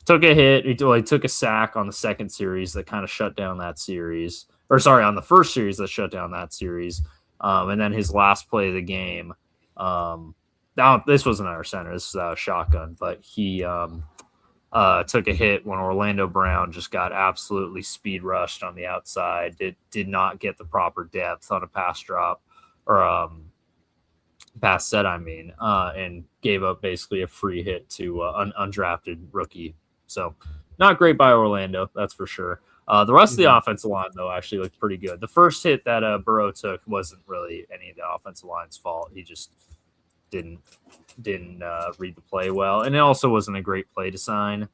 hit. He took a sack on the second series that kind of shut down that series. Or sorry, on the first series that shut down that series. And then his last play of the game. Now this wasn't our center. This was a shotgun, but he took a hit when Orlando Brown just got absolutely speed rushed on the outside. Did not get the proper depth on a pass drop or pass set, and gave up basically a free hit to an undrafted rookie. So not great by Orlando, that's for sure. The rest of the offensive line, though, actually looked pretty good. The first hit that Burrow took wasn't really any of the offensive line's fault. He just didn't read the play well. And it also wasn't a great play design.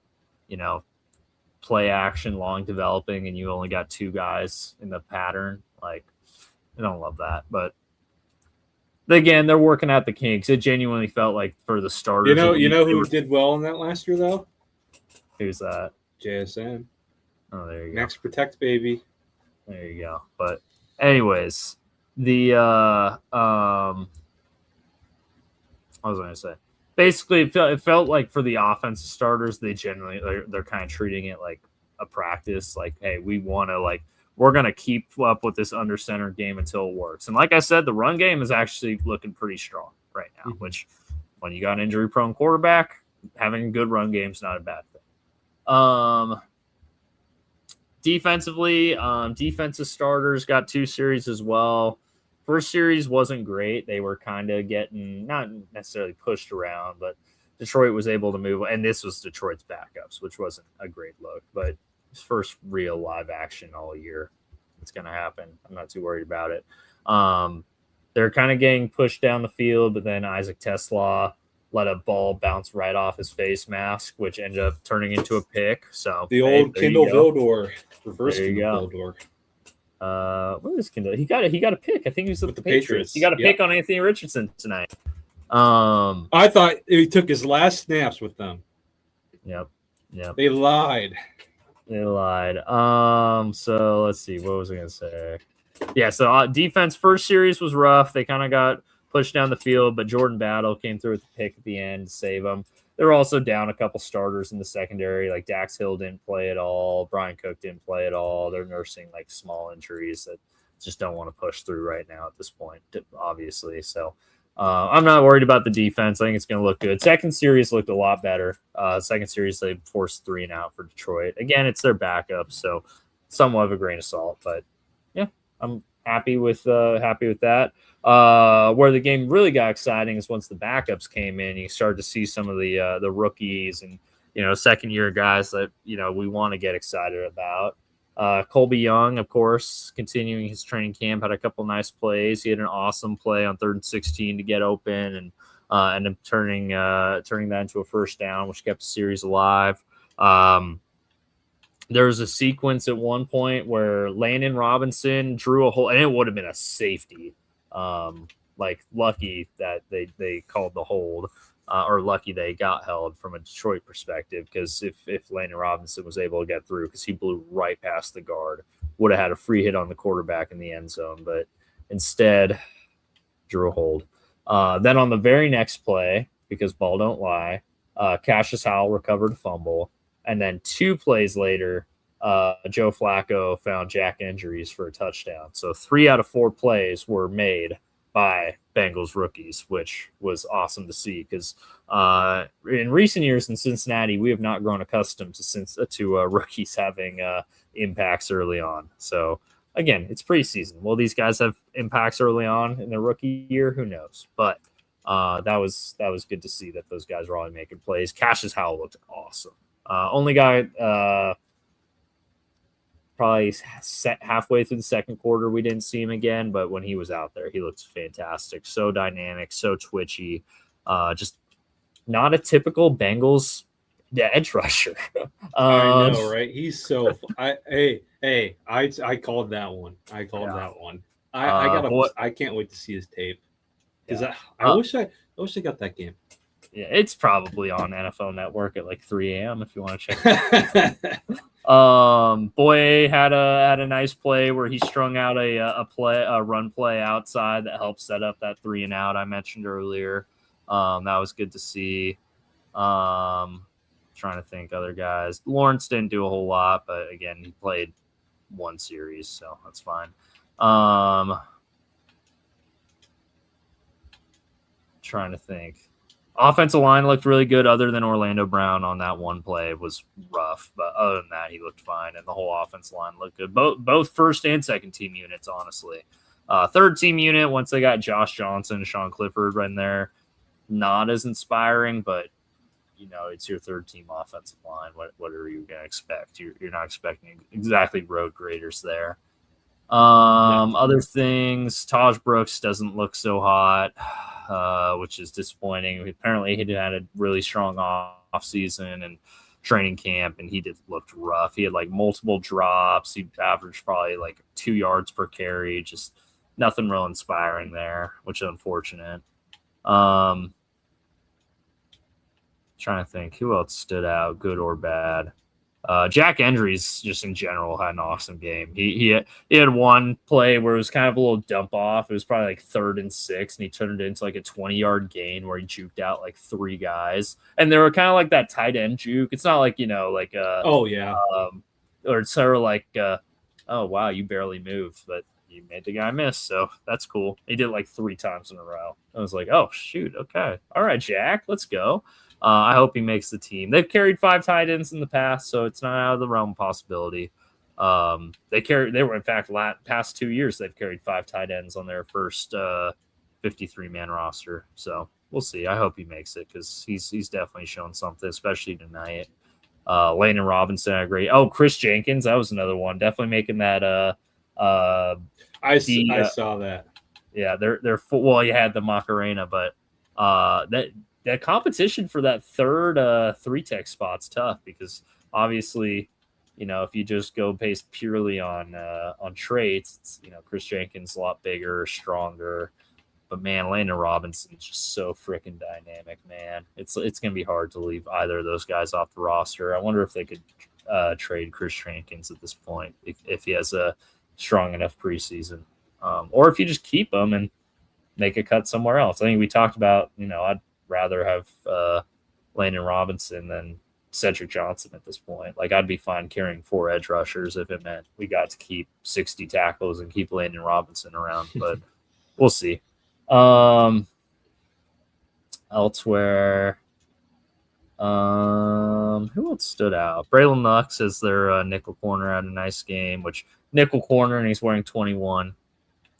Play action, long developing, and you only got two guys in the pattern. Like, I don't love that. But again, they're working out the kinks. It genuinely felt like for the starters. You know who did well in that last year, though? Who's that? JSN. Oh, there you go. Next Protect, baby. There you go. But anyways, the I was going to say, basically it felt like for the offensive starters, they're kind of treating it like a practice. Like, hey, we want to we're going to keep up with this under center game until it works. And like I said, the run game is actually looking pretty strong right now, which when you got an injury prone quarterback, having a good run game is not a bad thing. Defensively, defensive starters got two series as well. First series wasn't great. They were kind of getting not necessarily pushed around, but Detroit was able to move. And this was Detroit's backups, which wasn't a great look, but his first real live action all year. It's going to happen. I'm not too worried about it. They're kind of getting pushed down the field, but then Isaac Tesla let a ball bounce right off his face mask, which ended up turning into a pick. So the old Kendall Vildor, reverse Kendall Vildor. What is Kendall? He got a pick. I think he was with the Patriots. He got a pick on Anthony Richardson tonight. I thought he took his last snaps with them. Yep. They lied. So let's see. What was I gonna say? Yeah. So defense first series was rough. They kind of got pushed down the field, but Jordan Battle came through with the pick at the end to save them. They were also down a couple starters in the secondary. Like Dax Hill didn't play at all. Brian Cook didn't play at all. They're nursing small injuries that just don't want to push through right now at this point, obviously. So I'm not worried about the defense. I think it's going to look good. Second series looked a lot better. Second series, they forced 3 and out for Detroit. Again, it's their backup, so somewhat of a grain of salt. But yeah, I'm happy with that. Where the game really got exciting is once the backups came in. You started to see some of the rookies and second year guys that we want to get excited about. Colby Young, of course, continuing his training camp, had a couple nice plays. He had an awesome play on 3rd and 16 to get open and ended up turning that into a first down, which kept the series alive. There was a sequence at one point where Landon Robinson drew a hole, and it would have been a safety. Lucky that they called the hold, or lucky they got held from a Detroit perspective, because if Landon Robinson was able to get through, because he blew right past the guard, would have had a free hit on the quarterback in the end zone, but instead drew a hold. Then on the very next play, because ball don't lie, Cassius Howell recovered a fumble. And then 2 plays later, Joe Flacco found jack injuries for a touchdown. So 3 out of 4 plays were made by Bengals rookies, which was awesome to see, because in recent years in Cincinnati, we have not grown accustomed to rookies having impacts early on. So again, it's preseason. Will these guys have impacts early on in their rookie year? Who knows? But that was good to see that those guys were all making plays. Cassius Howell looked awesome. Only guy probably halfway through the second quarter we didn't see him again, but when he was out there, he looked fantastic. So dynamic, so twitchy. Just not a typical Bengals edge rusher. I know, right? He's so I called that one. I can't wait to see his tape, because I wish I got that game. Yeah, it's probably on NFL Network at like 3 a.m. if you want to check it out. Boye had a nice play where he strung out a run play outside that helped set up that 3 and out I mentioned earlier. That was good to see. Trying to think other guys. Lawrence didn't do a whole lot, but again, he played one series, so that's fine. Trying to think. Offensive line looked really good other than Orlando Brown on that one play was rough. But other than that, he looked fine, and the whole offensive line looked good. Both first and second team units, honestly. Third team unit, once they got Josh Johnson, Sean Clifford right in there, not as inspiring, but, it's your third team offensive line. What are you going to expect? You're not expecting exactly road graders there. Other things, Taj Brooks doesn't look so hot. Which is disappointing. Apparently, he had a really strong offseason and training camp, and he looked rough. He had like multiple drops. He averaged probably like 2 yards per carry. Just nothing real inspiring there, which is unfortunate. Trying to think who else stood out, good or bad. Jack Endries, just in general, had an awesome game. He had one play where it was kind of a little dump off. It was probably like 3rd and 6, and he turned it into like a 20-yard gain where he juked out like 3 guys, and they were kind of like that tight end juke. It's not like oh yeah, or it's sort of like oh wow, you barely moved, but you made the guy miss, so that's cool. He did it like 3 times in a row. I was like, oh shoot, okay, all right, Jack, let's go. I hope he makes the team. They've carried 5 tight ends in the past, so it's not out of the realm of possibility. They were in fact past 2 years they've carried 5 tight ends on their first 53-man roster. So we'll see. I hope he makes it because he's definitely shown something, especially tonight. Landon Robinson had a great. Oh, Chris Jenkins, that was another one. Definitely making that. I saw that. Yeah, they're well. You had the Macarena, but that competition for that third 3-tech spot's tough because obviously, if you just go based purely on traits, it's, Chris Jenkins a lot bigger, stronger, but man, Landon Robinson's just so freaking dynamic, man. It's gonna be hard to leave either of those guys off the roster. I wonder if they could trade Chris Jenkins at this point if he has a strong enough preseason, or if you just keep him and make a cut somewhere else. I think we talked about, I'd rather have Landon Robinson than Cedric Johnson at this point. Like, I'd be fine carrying 4 edge rushers if it meant we got to keep 60 tackles and keep Landon Robinson around, but we'll see. Elsewhere, who else stood out? Braylon Nux as their nickel corner had a nice game, which nickel corner, and he's wearing 21.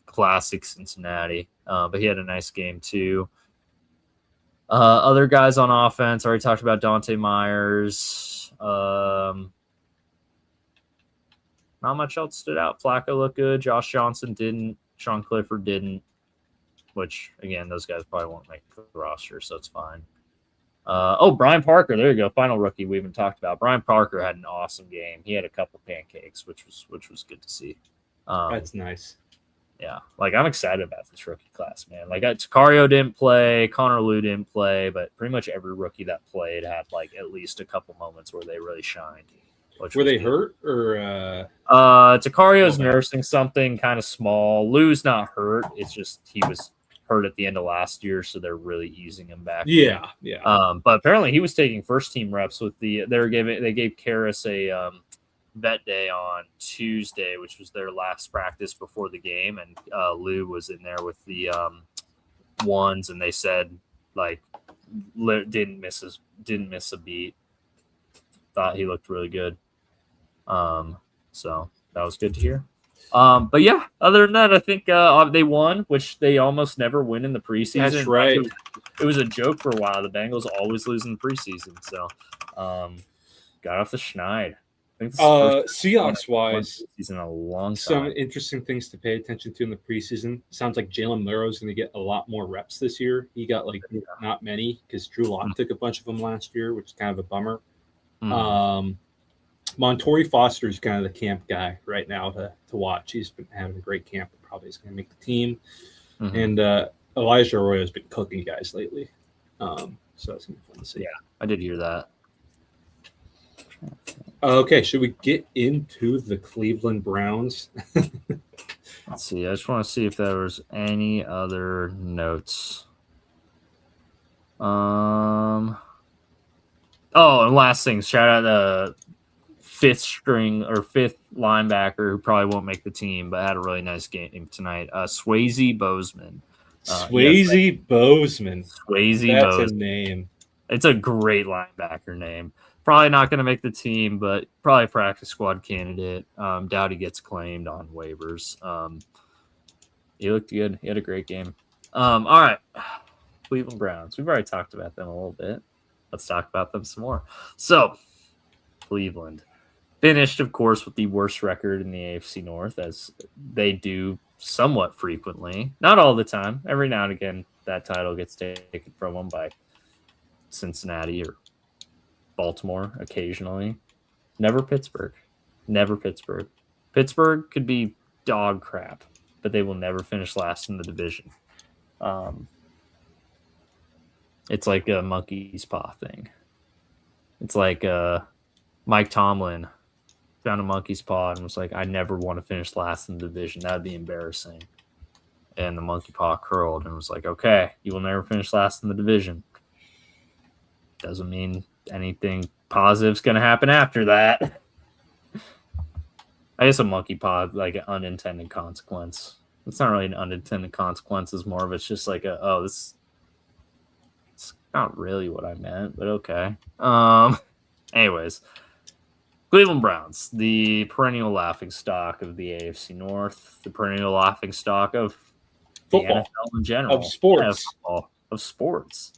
Classic Cincinnati. But he had a nice game too. Other guys on offense, already talked about Dante Myers. Not much else stood out. Flacco looked good. Josh Johnson didn't. Sean Clifford didn't. Which, again, those guys probably won't make the roster, so it's fine. Brian Parker. There you go. Final rookie we haven't talked about. Brian Parker had an awesome game. He had a couple pancakes, which was good to see. That's nice. Yeah, like I'm excited about this rookie class, man. Like Sicario didn't play, Connor Lew didn't play, but pretty much every rookie that played had like at least a couple moments where they really shined. Were they hurt or? Sicario's nursing something kind of small. Lou's not hurt. It's just he was hurt at the end of last year, so they're really easing him back. Yeah. But apparently he was taking first team reps with they gave Karras a vet day on Tuesday, which was their last practice before the game, and Lou was in there with the ones, and they said like didn't miss a beat. Thought he looked really good. So that was good to hear. But yeah, other than that, I think they won, which they almost never win in the preseason. That's right. It was a joke for a while. The Bengals always lose in the preseason, so got off the schneid. Seahawks wise, in a long time. Some interesting things to pay attention to in the preseason. Sounds like Jalen Milroe is going to get a lot more reps this year. He got not many because Drew Lock took a bunch of them last year, which is kind of a bummer. Montori Foster is kind of the camp guy right now to watch. He's been having a great camp and probably is going to make the team. And Elijah Arroyo has been cooking guys lately. So that's gonna be fun to see. Yeah, I did hear that. Okay, should we get into the Cleveland Browns? Let's see. I just want to see if there was any other notes. Oh, and last thing, shout out the fifth linebacker who probably won't make the team, but had a really nice game tonight. Swayze Bozeman. Swayze Bozeman. Swayze That's Bozeman. a name. It's a great linebacker name. Probably not going to make the team, but probably practice squad candidate. Doubt he gets claimed on waivers. He looked good. He had a great game. All right. Cleveland Browns. We've already talked about them a little bit. Let's talk about them some more. So, Cleveland finished, of course, with the worst record in the AFC North, as they do somewhat frequently. Not all the time. Every now and again, that title gets taken from them by Cincinnati or Baltimore occasionally. Never Pittsburgh. Never Pittsburgh. Pittsburgh could be dog crap, but they will never finish last in the division. It's like a monkey's paw thing. It's like Mike Tomlin found a monkey's paw and was like, I never want to finish last in the division. That would be embarrassing. And the monkey paw curled and was like, okay, you will never finish last in the division. Doesn't mean anything positive's going to happen after that. I guess a monkey paw, like an unintended consequence. It's not really an unintended consequence. It's more of it's just like it's not really what I meant, but okay. Anyways, Cleveland Browns, the perennial laughingstock of the AFC North, the perennial laughingstock of football, the NFL in general, of sports, of sports.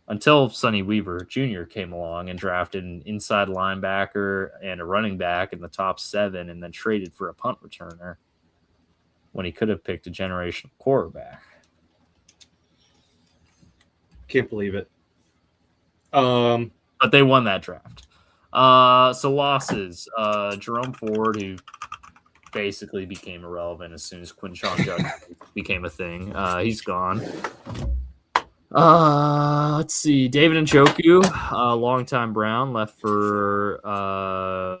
Until Sonny Weaver Jr. came along and drafted an inside linebacker and a running back in the top 7 and then traded for a punt returner when he could have picked a generational quarterback. Can't believe it. But they won that draft. So losses. Jerome Ford, who basically became irrelevant as soon as Quinshon Judge became a thing. He's gone. Let's see. David Njoku, longtime Brown, left for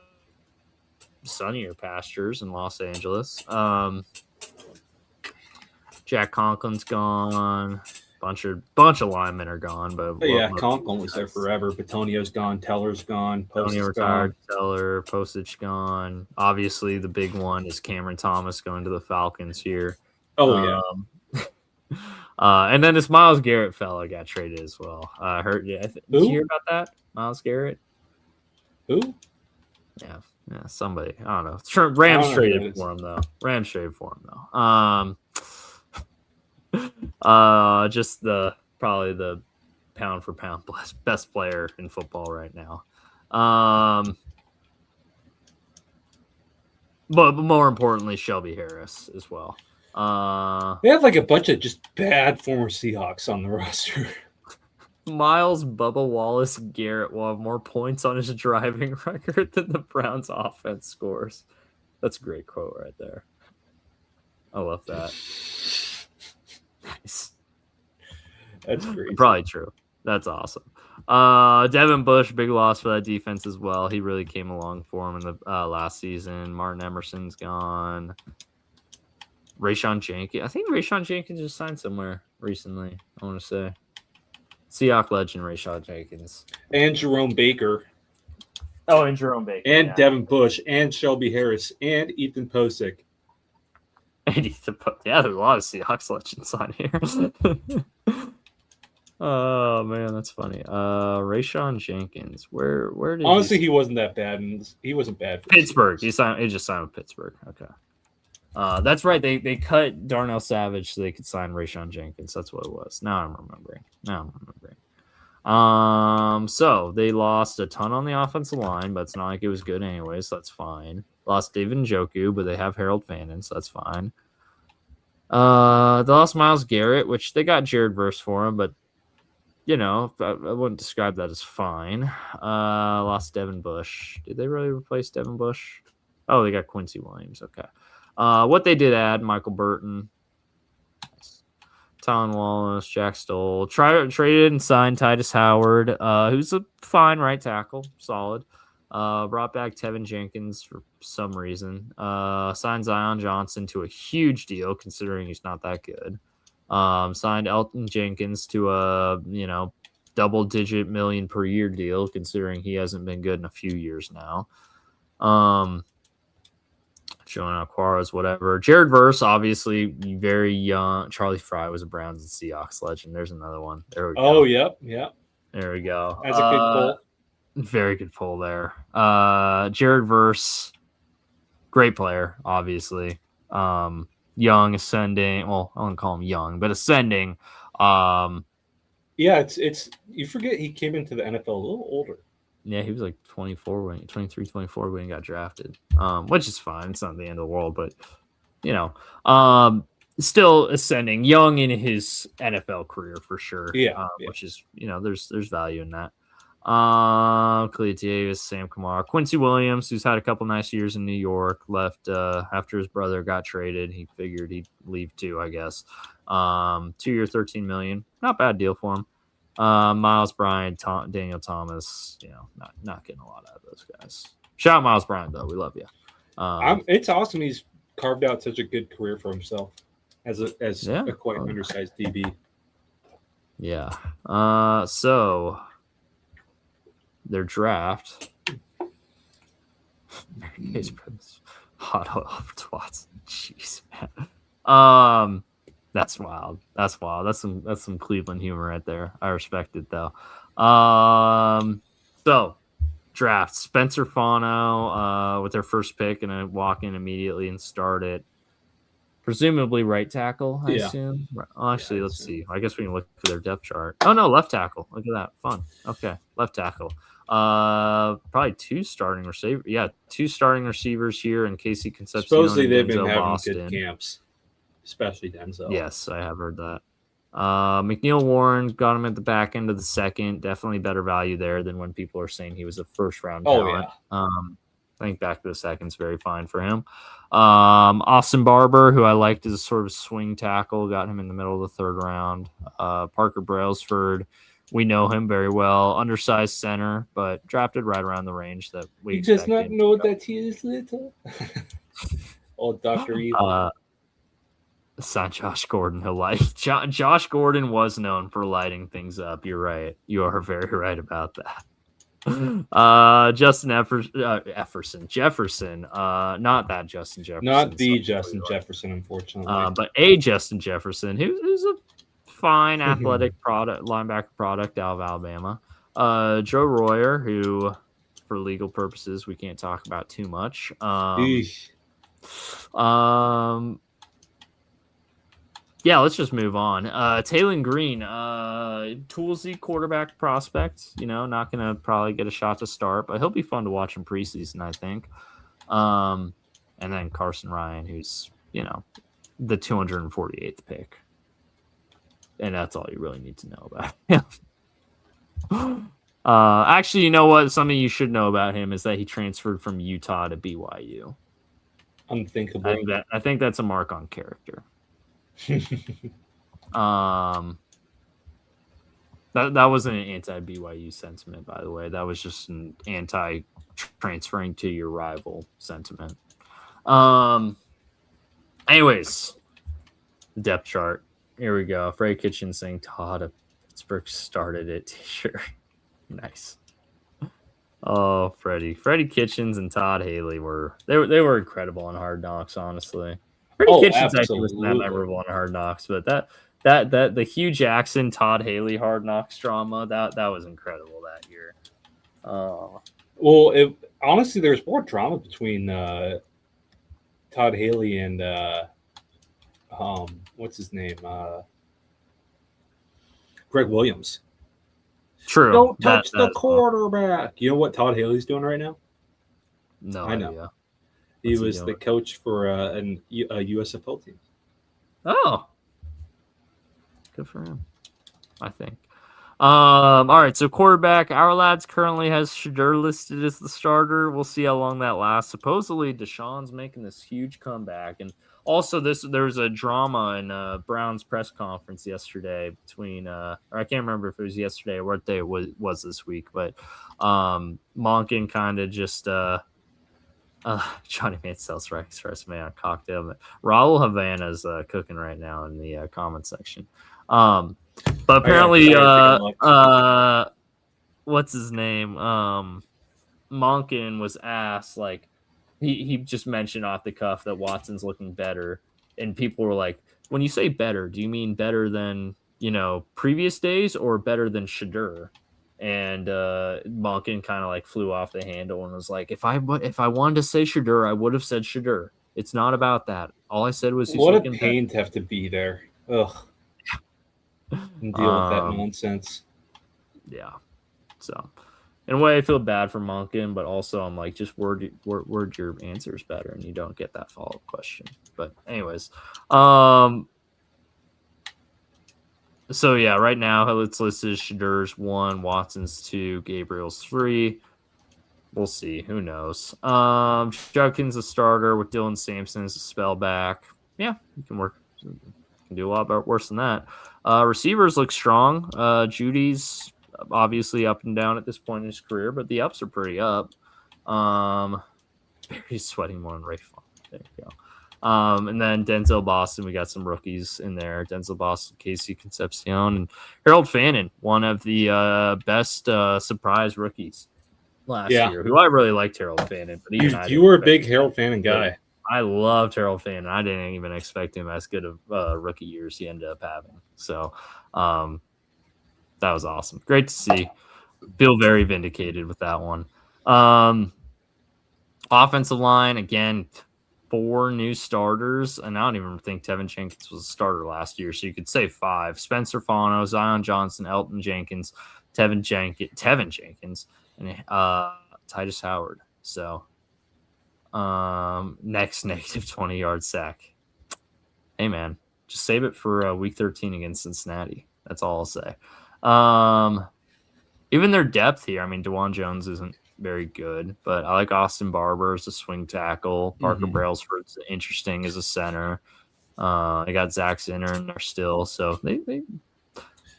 sunnier pastures in Los Angeles. Jack Conklin's gone. Bunch of linemen are gone, but Conklin was there forever. Batonio's gone. Teller's gone. Batonio retired. Teller, Postage gone. Obviously, the big one is Cameron Thomas going to the Falcons here. Oh yeah. And then this Myles Garrett fella got traded as well. Heard? Yeah, did you hear about that? Myles Garrett? Who? Yeah, somebody. I don't know. Rams traded for him though. Just probably the pound for pound best player in football right now. But more importantly, Shelby Harris as well. They have like a bunch of just bad former Seahawks on the roster. Myles Bubba Wallace Garrett will have more points on his driving record than the Browns offense scores. That's a great quote right there. I love that. Nice. That's great. Probably true. That's awesome. Devin Bush, big loss for that defense as well. He really came along for him in the last season. Martin Emerson's gone. Rayshon Jenkins. I think Rayshon Jenkins just signed somewhere recently, I want to say. Seahawks legend Rayshon Jenkins. And Jerome Baker. Oh, and Jerome Baker. And Devin Bush. And Shelby Harris. And Ethan Posick. There's a lot of Seahawks legends on here. Oh man, that's funny. Rayshon Jenkins. Where did honestly he wasn't that bad, and he wasn't bad for Pittsburgh. He just signed with Pittsburgh. Okay. That's right. They cut Darnell Savage so they could sign Rayshon Jenkins. That's what it was. Now I'm remembering. So they lost a ton on the offensive line, but it's not like it was good anyway, so that's fine. Lost David Njoku, but they have Harold Fannin, so that's fine. They lost Myles Garrett, which they got Jared Verse for him, but I wouldn't describe that as fine. Lost Devin Bush. Did they really replace Devin Bush? Oh, they got Quincy Williams. Okay. What they did add, Michael Burton. Tom Wallace, Jack Stoll. Traded and signed Titus Howard, who's a fine right tackle, solid. Brought back Tevin Jenkins for some reason. Signed Zion Johnson to a huge deal, considering he's not that good. Signed Elton Jenkins to a double-digit million per year deal, considering he hasn't been good in a few years now. Jonah Aquaras, whatever. Jared Verse, obviously very young. Charlie Fry was a Browns and Seahawks legend. There's another one. There we go. Oh, yep. There we go. That's a good pull. Very good pull there. Jared Verse, great player, obviously. Young, ascending. Well, I wouldn't call him young, but ascending. Yeah, it's you forget he came into the NFL a little older. Yeah, he was like 23, 24 when he got drafted, which is fine. It's not the end of the world, but, still ascending, young in his NFL career for sure. Yeah. Which is, there's value in that. Clea Davis, Sam Kamara, Quincy Williams, who's had a couple nice years in New York, left after his brother got traded. He figured he'd leave too, I guess. 2 year, $13 million. Not bad deal for him. Miles Bryant, Daniel Thomas, not getting a lot out of those guys. Shout out Miles Bryant, though. We love you. It's awesome he's carved out such a good career for himself as a quite undersized DB. Yeah. So their draft. Hot over Watson. Jeez, man. That's wild. That's some Cleveland humor right there. I respect it though. So draft Spencer Fano with their first pick, and I walk in immediately and start it. Presumably right tackle, I assume. Actually, let's see. I guess we can look for their depth chart. Oh no, left tackle. Look at that. Fun. Okay, left tackle. Probably two starting receivers. Yeah, two starting receivers here in Casey Concepcion. Supposedly they've been having Boston. Good camps. Especially Denzel. Yes, I have heard that. McNeil Warren got him at the back end of the second. Definitely better value there than when people are saying he was a first-round talent. I think back to the second's very fine for him. Austin Barber, who I liked as a sort of swing tackle, got him in the middle of the third round. Parker Brailsford, we know him very well. Undersized center, but drafted right around the range that we expected. He does not know that he is little. Dr. Evil. Signed Josh Gordon. He'll like Josh Gordon was known for lighting things up. You're right. You are very right about that. Justin Jefferson. Not that Justin Jefferson. Not the Justin Jefferson, unfortunately. But a Justin Jefferson, who's a fine athletic linebacker product out of Alabama. Joe Royer, who, for legal purposes, we can't talk about too much. Yeah, let's just move on. Taylon Green, toolsy quarterback prospect. Not going to probably get a shot to start, but he'll be fun to watch in preseason, I think. And then Carson Ryan, who's, the 248th pick. And that's all you really need to know about him. Actually, you know what? Something you should know about him is that he transferred from Utah to BYU. Unthinkable. I think that's a mark on character. That wasn't an anti-BYU sentiment, by the way. That was just an anti-transferring to your rival sentiment. Anyways, depth chart. Here we go. Freddie Kitchens saying Todd of Pittsburgh started it t-shirt. Nice. Oh, Freddie Kitchens and Todd Haley were incredible on Hard Knocks, honestly. Freddie Kitchens actually wasn't that memorable on Hard Knocks, but that the Hugh Jackson, Todd Haley Hard Knocks drama, that was incredible that year. Well, honestly, there's more drama between Todd Haley and what's his name? Greg Williams. True. Don't touch the quarterback. You know what Todd Haley's doing right now? No I idea. know. He was the coach for a USFL team. Oh, good for him, I think. All right, so quarterback, our lads currently has Shadur listed as the starter. We'll see how long that lasts. Supposedly, Deshaun's making this huge comeback, and Also, there was a drama in Brown's press conference yesterday between or I can't remember if it was yesterday or what day it was this week, but Monken kind of just Johnny Manziel's rice man on cocktail. Raul Havana's cooking right now in the comment section. But apparently, what's his name? Monken was asked, like, he just mentioned off the cuff that Watson's looking better, and people were like, when you say better, do you mean better than, previous days or better than Shedeur? And Monken kind of like flew off the handle and was like, if I wanted to say Shedeur, I would have said Shedeur. It's not about that. All I said was, what a pain to have to be there. Ugh. And deal with that nonsense. Yeah. So, in a way, I feel bad for Monken, but also I'm like, just word your answers better, and you don't get that follow-up question. But anyways, so yeah, right now it's listed Shadeur's 1, Watson's 2, Gabriel's 3. We'll see. Who knows? Judkins a starter with Dylan Sampson as a spell back. Yeah, you can work. You can do a lot worse than that. Receivers look strong. Judy's obviously up and down at this point in his career, but the ups are pretty up. Barry's sweating more than Ray Fon. There you go. And then Denzel Boston, we got some rookies in there. Denzel Boston, Casey Concepcion, and Harold Fannin, one of the best surprise rookies last year, who I really liked Harold Fannin. But you were a big Harold Fannin guy. I loved Harold Fannin. I didn't even expect him as good of rookie years he ended up having. So that was awesome. Great to see. Feel very vindicated with that one. Offensive line, again, 4 new starters, and I don't even think Tevin Jenkins was a starter last year, so you could say 5. Spencer Fano, Zion Johnson, Elton Jenkins, Tevin Jenkins, and Titus Howard. So next negative 20-yard sack. Hey, man, just save it for week 13 against Cincinnati. That's all I'll say. Even their depth here, I mean, DeJuan Jones isn't very good, but I like Austin Barber as a swing tackle. Parker Brailsford's interesting as a center. I got Zach Zinner in there still, so they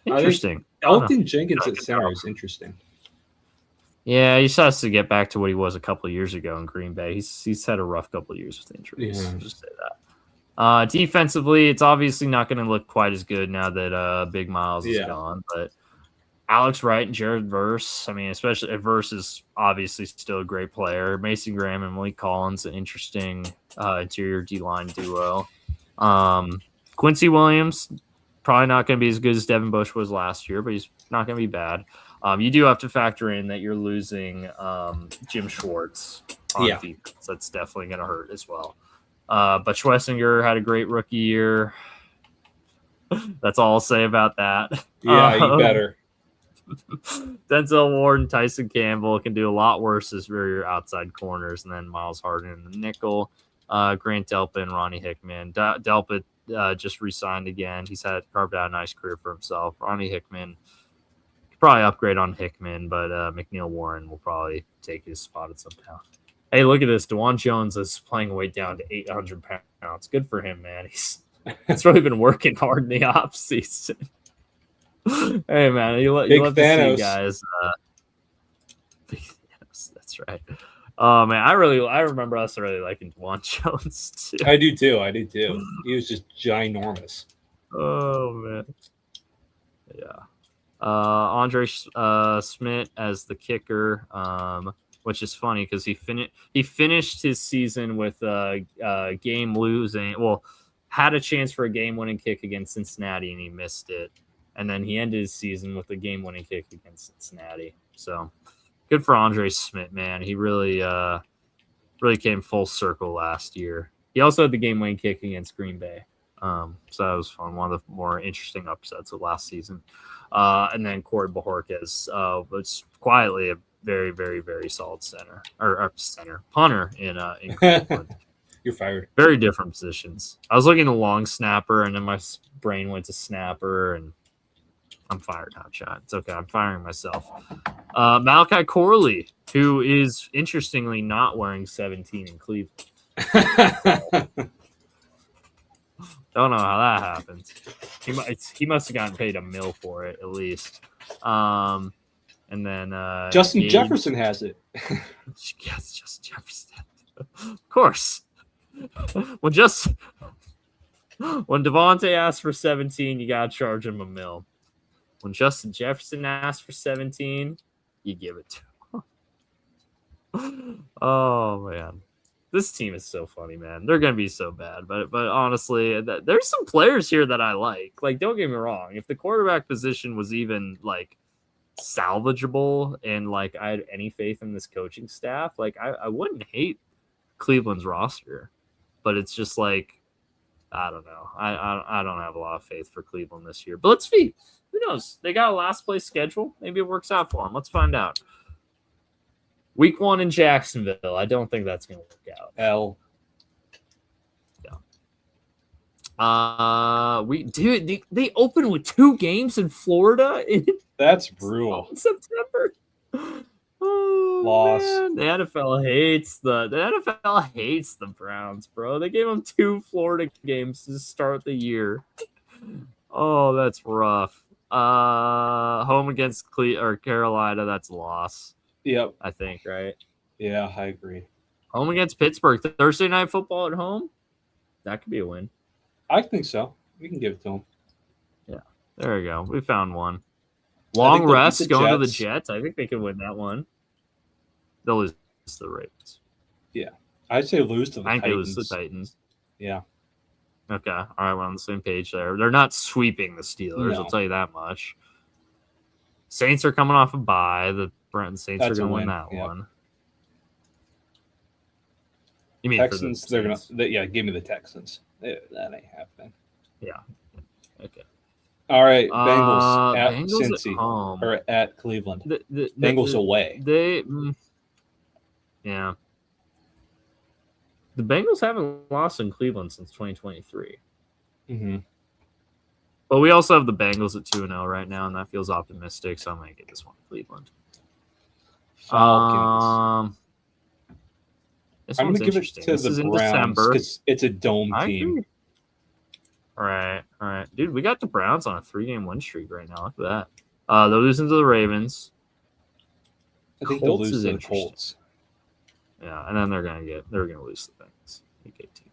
interesting. Elton Jenkins at center is interesting. Yeah, he just has to get back to what he was a couple of years ago in Green Bay. He's had a rough couple of years with injuries. Yeah. Just say that. Defensively, it's obviously not going to look quite as good now that Big Myles is gone, but Alex Wright and Jared Verse. I mean, especially Verse is obviously still a great player. Mason Graham and Malik Collins, an interesting interior D-line duo. Quincy Williams, probably not going to be as good as Devin Bush was last year, but he's not going to be bad. You do have to factor in that you're losing Jim Schwartz on defense. That's definitely going to hurt as well. But Schlesinger had a great rookie year. That's all I'll say about that. Yeah, you better. Denzel Ward and Tyson Campbell can do a lot worse as your outside corners, and then Miles Harden in the nickel. Grant Delpit and Ronnie Hickman. Delpit just re-signed again. He's had carved out a nice career for himself. Ronnie Hickman could probably upgrade on Hickman, but McNeil Warren will probably take his spot at some point. Hey, look at this. DeJuan Jones is playing weight down to 800 pounds. Good for him, man. He's really been working hard in the offseason. Hey, man, you love to see guys. Big Thanos, that's right. Oh, man, I remember us really liking DeJuan Jones, too. I do, too. He was just ginormous. Oh, man. Yeah. Andre Smith as the kicker, which is funny because he finished his season with a game losing. Well, had a chance for a game-winning kick against Cincinnati, and he missed it. And then he ended his season with a game-winning kick against Cincinnati. So good for Andre Smith, man. He really came full circle last year. He also had the game-winning kick against Green Bay. So that was fun. One of the more interesting upsets of last season. And then Corey Bojorquez was quietly a very, very, very solid punter in Cleveland. You're fired. Very different positions. I was looking at long snapper, and then my brain went to snapper, and I'm fired, hotshot. It's okay. I'm firing myself. Malachi Corley, who is interestingly not wearing 17 in Cleveland. Don't know how that happens. He must have gotten paid $1 million for it at least. And then Justin Jefferson has it. Yes, Justin Jefferson. Of course. When Devontae asked for 17, you gotta charge him $1 million. When Justin Jefferson asked for 17, you give it to him. Oh man. This team is so funny, man. They're gonna be so bad, but honestly, there's some players here that I like. Like, don't get me wrong. If the quarterback position was even like salvageable and like I had any faith in this coaching staff, like I wouldn't hate Cleveland's roster. But it's just like, I don't know. I don't have a lot of faith for Cleveland this year. But let's see. Who knows? They got a last place schedule. Maybe it works out for them. Let's find out. Week 1 in Jacksonville. I don't think that's going to work out. L. Yeah. They open with 2 games in Florida. That's brutal. In September. Oh, Loss. Man. The NFL hates the Browns, bro. They gave them 2 Florida games to start the year. Oh, that's rough. Home against Carolina, that's a loss. Yep. I think, right? Yeah, I agree. Home against Pittsburgh. Thursday night football at home? That could be a win. I think so. We can give it to them. Yeah. There we go. We found one. Long rest going to the Jets. I think they could win that one. They'll lose to the Ravens. Yeah. I'd say lose to the Titans. I think they lose to the Titans. Yeah. Okay. All right. We're on the same page there. They're not sweeping the Steelers. No. I'll tell you that much. Saints are coming off a bye. The Saints are going to win that one. You mean Texans? They're going to give me the Texans. That ain't happening. Yeah. Okay. All right, Bengals at Bengals Cincy at home. or at Cleveland. Bengals away. Yeah. The Bengals haven't lost in Cleveland since 2023. Mm-hmm. But we also have the Bengals at 2-0 right now, and that feels optimistic. So I'm going to get this one, Cleveland. Falcons. This I'm one's going to give it to the Browns because it's a dome team. All right. Dude, we got the Browns on a 3-game win streak right now. Look at that. They're losing to the Ravens. I think they'll lose to the Colts. Yeah, and then they're gonna lose to the Bengals. Week 18.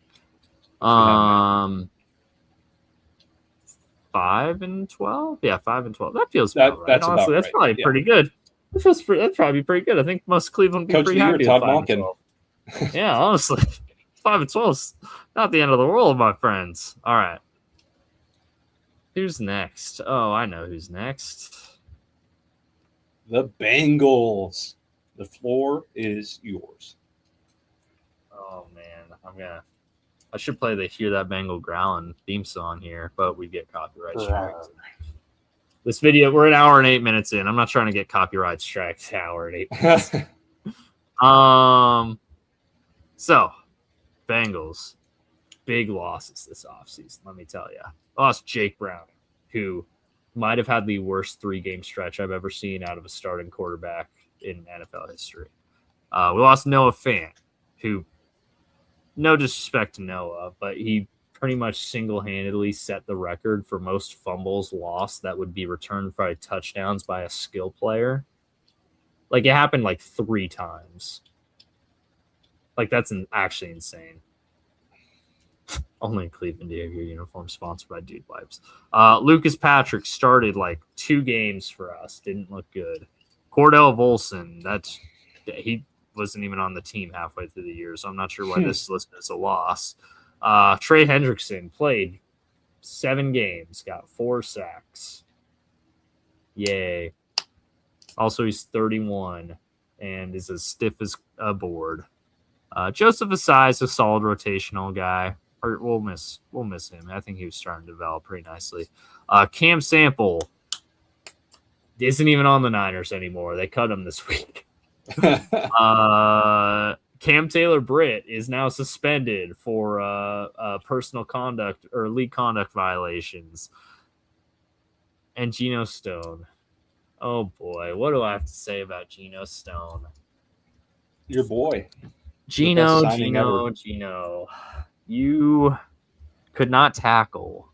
5-12? Yeah, 5-12. That feels about right. That's honestly, about that's probably pretty good. That's probably pretty good. I think most Cleveland would be pretty happy with Todd Monken. Yeah, honestly. 5-12 is not the end of the world, my friends. All right. Who's next? Oh, I know who's next. The Bengals. The floor is yours. Oh man, I should play the Hear That Bengal Growling theme song here, but we get copyright strikes. This video, we're an hour and 8 minutes in. I'm not trying to get copyright strikes hour and 8 minutes. So Bengals, big losses this offseason, let me tell you. Lost Jake Browning, who might have had the worst 3-game stretch I've ever seen out of a starting quarterback in NFL history. We lost Noah Fant, who, no disrespect to Noah, but he pretty much single-handedly set the record for most fumbles lost that would be returned by touchdowns by a skill player. Like, it happened like 3 times. Like, that's actually insane. Only in Cleveland do you have your uniform sponsored by Dude Wipes. Lucas Patrick started like 2 games for us. Didn't look good. Cordell Volson, he wasn't even on the team halfway through the year, so I'm not sure why this is listed as a loss. Trey Hendrickson played 7 games, got 4 sacks. Yay. Also, he's 31 and is as stiff as a board. Joseph Asai is a solid rotational guy. Or we'll miss him. I think he was starting to develop pretty nicely. Cam Sample isn't even on the Niners anymore. They cut him this week. Cam Taylor-Britt is now suspended for personal conduct or league conduct violations. And Geno Stone. Oh, boy. What do I have to say about Geno Stone? Your boy. Geno. You could not tackle.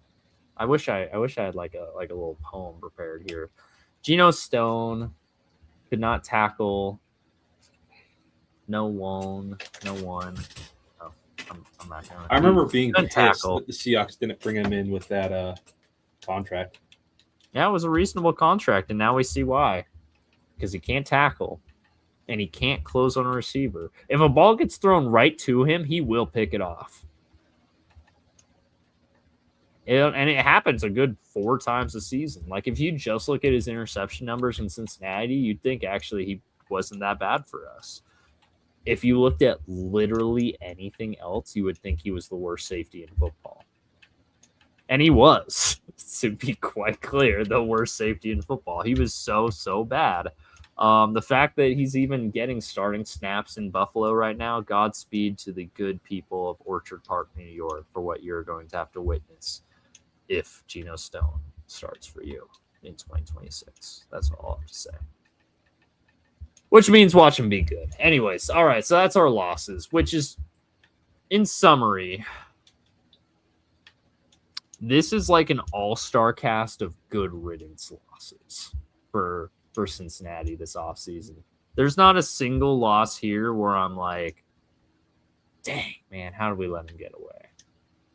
I wish I had like a little poem prepared here. Geno Stone could not tackle. No one. Oh, I'm not gonna. I remember being couldn't pissed tackle. that the Seahawks didn't bring him in with that contract. Yeah, it was a reasonable contract, and now we see why. Because he can't tackle, and he can't close on a receiver. If a ball gets thrown right to him, he will pick it off. And it happens a good 4 times a season. Like, if you just look at his interception numbers in Cincinnati, you'd think actually he wasn't that bad for us. If you looked at literally anything else, you would think he was the worst safety in football. And he was, to be quite clear, the worst safety in football. He was so bad. The fact that he's even getting starting snaps in Buffalo right now, Godspeed to the good people of Orchard Park, New York, for what you're going to have to witness if Geno Stone starts for you in 2026. That's all I have to say. Which means watch him be good. Anyways, all right, so that's our losses, which is, in summary, this is like an all-star cast of good riddance losses for Cincinnati this offseason. There's not a single loss here where I'm like, dang, man, how did we let him get away?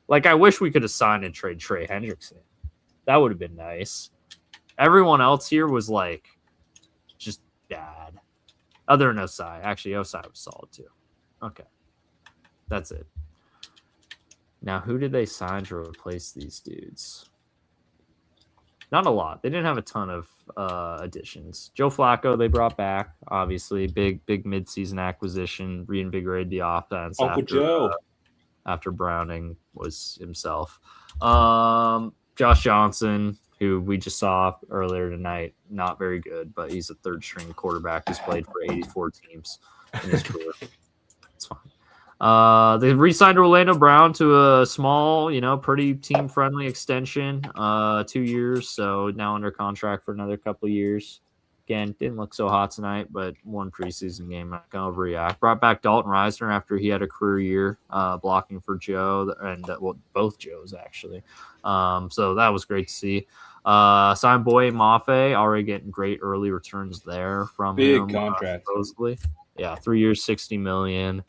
Like, I wish we could have signed and traded Trey Hendrickson. That would have been nice. Everyone else here was like, just bad. Other than Osai. Actually, Osai was solid too. Okay. That's it. Now, who did they sign to replace these dudes? Not a lot. They didn't have a ton of additions. Joe Flacco, they brought back, obviously. Big midseason acquisition, reinvigorated the offense. Uncle Joe. After Browning was himself. Josh Johnson, who we just saw earlier tonight, not very good, but he's a third-string quarterback who's played for 84 teams in his career. It's fine. They re-signed Orlando Brown to a small, pretty team-friendly extension, 2 years, so now under contract for another couple of years. Again, didn't look so hot tonight, but one preseason game, not going to overreact. Brought back Dalton Reisner after he had a career year blocking for Joe, and both Joes, actually. So that was great to see. Signed Boye Mafe, already getting great early returns there from him. Big contract. Supposedly. Yeah, 3 years, $60 million.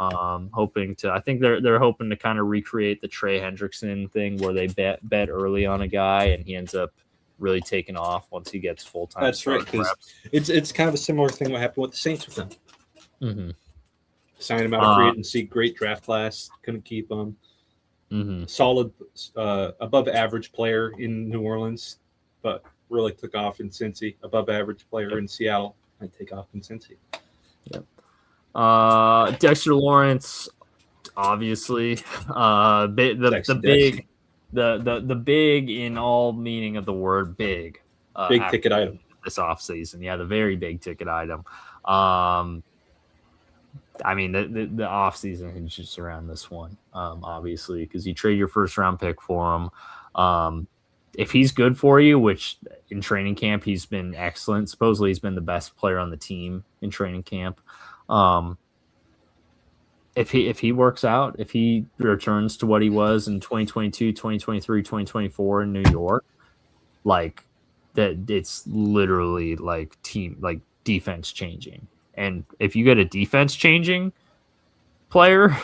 I think they're hoping to kind of recreate the Trey Hendrickson thing where they bet early on a guy and he ends up really taking off once he gets full time. That's right, because it's kind of a similar thing what happened with the Saints with him. Mm-hmm. Signed him out of free agency, great draft class, couldn't keep him. Mm-hmm. Solid, above average player in New Orleans, but really took off in Cincy. Above average player in Seattle, and take off in Cincy. Yep. Dexter Lawrence, obviously, the big in all meaning of the word big. Big ticket item this offseason. Yeah, the very big ticket item. I mean, the offseason hinges around this one, obviously, because you trade your first-round pick for him. If he's good for you, which in training camp he's been excellent. Supposedly he's been the best player on the team in training camp. If he works out, if he returns to what he was in 2022, 2023, 2024 in New York, like that, it's literally like defense changing. And if you get a defense changing player,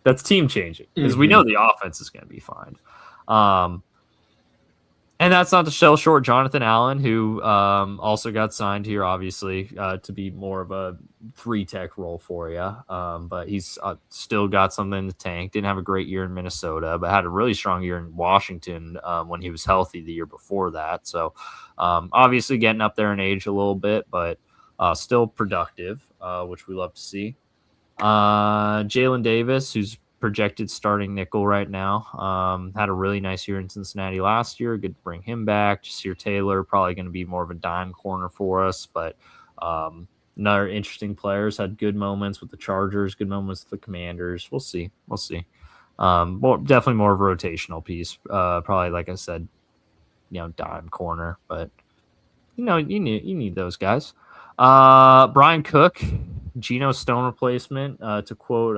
that's team changing because we know the offense is going to be fine. And that's not to sell short Jonathan Allen, who also got signed here, obviously, to be more of a 3-tech role for you. But he's still got something in the tank. Didn't have a great year in Minnesota, but had a really strong year in Washington when he was healthy the year before that. So obviously getting up there in age a little bit, but still productive, which we love to see. Jalen Davis, who's projected starting nickel right now, had a really nice year in Cincinnati last year. Good to bring him back. Jasir Taylor, probably going to be more of a dime corner for us, but another interesting players. Had good moments with the Chargers, good moments with the Commanders. We'll see. Definitely more of a rotational piece. Probably, like I said, dime corner, but you need those guys. Brian Cook, Geno Stone replacement, to quote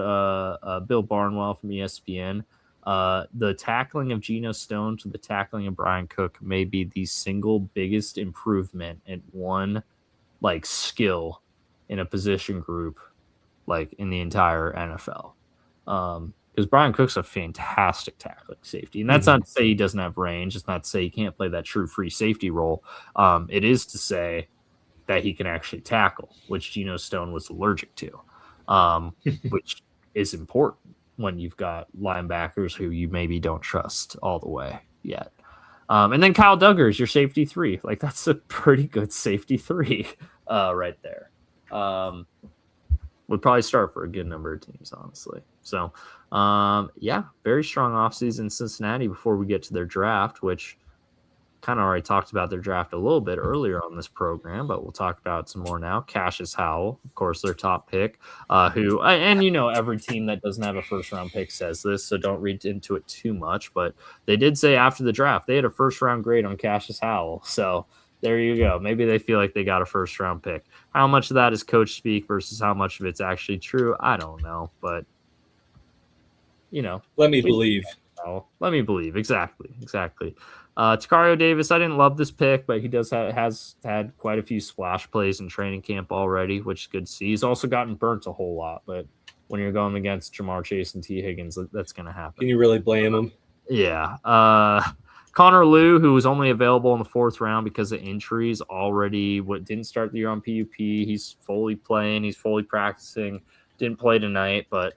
Bill Barnwell from ESPN. The tackling of Geno Stone to the tackling of Brian Cook may be the single biggest improvement in one like skill in a position group like in the entire NFL. Because Brian Cook's a fantastic tackling safety. And that's not to say he doesn't have range. It's not to say he can't play that true free safety role. It is to say that he can actually tackle, which Geno Stone was allergic to, which is important when you've got linebackers who you maybe don't trust all the way yet. And then Kyle Duggar is your safety 3. Like, that's a pretty good safety 3 right there. Would probably start for a good number of teams, honestly. So, yeah, very strong offseason in Cincinnati before we get to their draft, which kind of already talked about their draft a little bit earlier on this program, but we'll talk about some more now. Cassius Howell, of course, their top pick, who, and you know, every team that doesn't have a first-round pick says this, so don't read into it too much, but they did say after the draft they had a first-round grade on Cassius Howell, so there you go. Maybe they feel like they got a first-round pick. How much of that is coach speak versus how much of it's actually true, I don't know, but, you know. Let me believe. Let me believe. Exactly. Takario Davis, I didn't love this pick, but he has had quite a few splash plays in training camp already, which is good to see. He's also gotten burnt a whole lot, but when you're going against Jamar Chase and T. Higgins, that's going to happen. Can you really blame him? Yeah. Connor Liu, who was only available in the 4th round because of injuries, already didn't start the year on PUP. He's fully playing. He's fully practicing. Didn't play tonight, but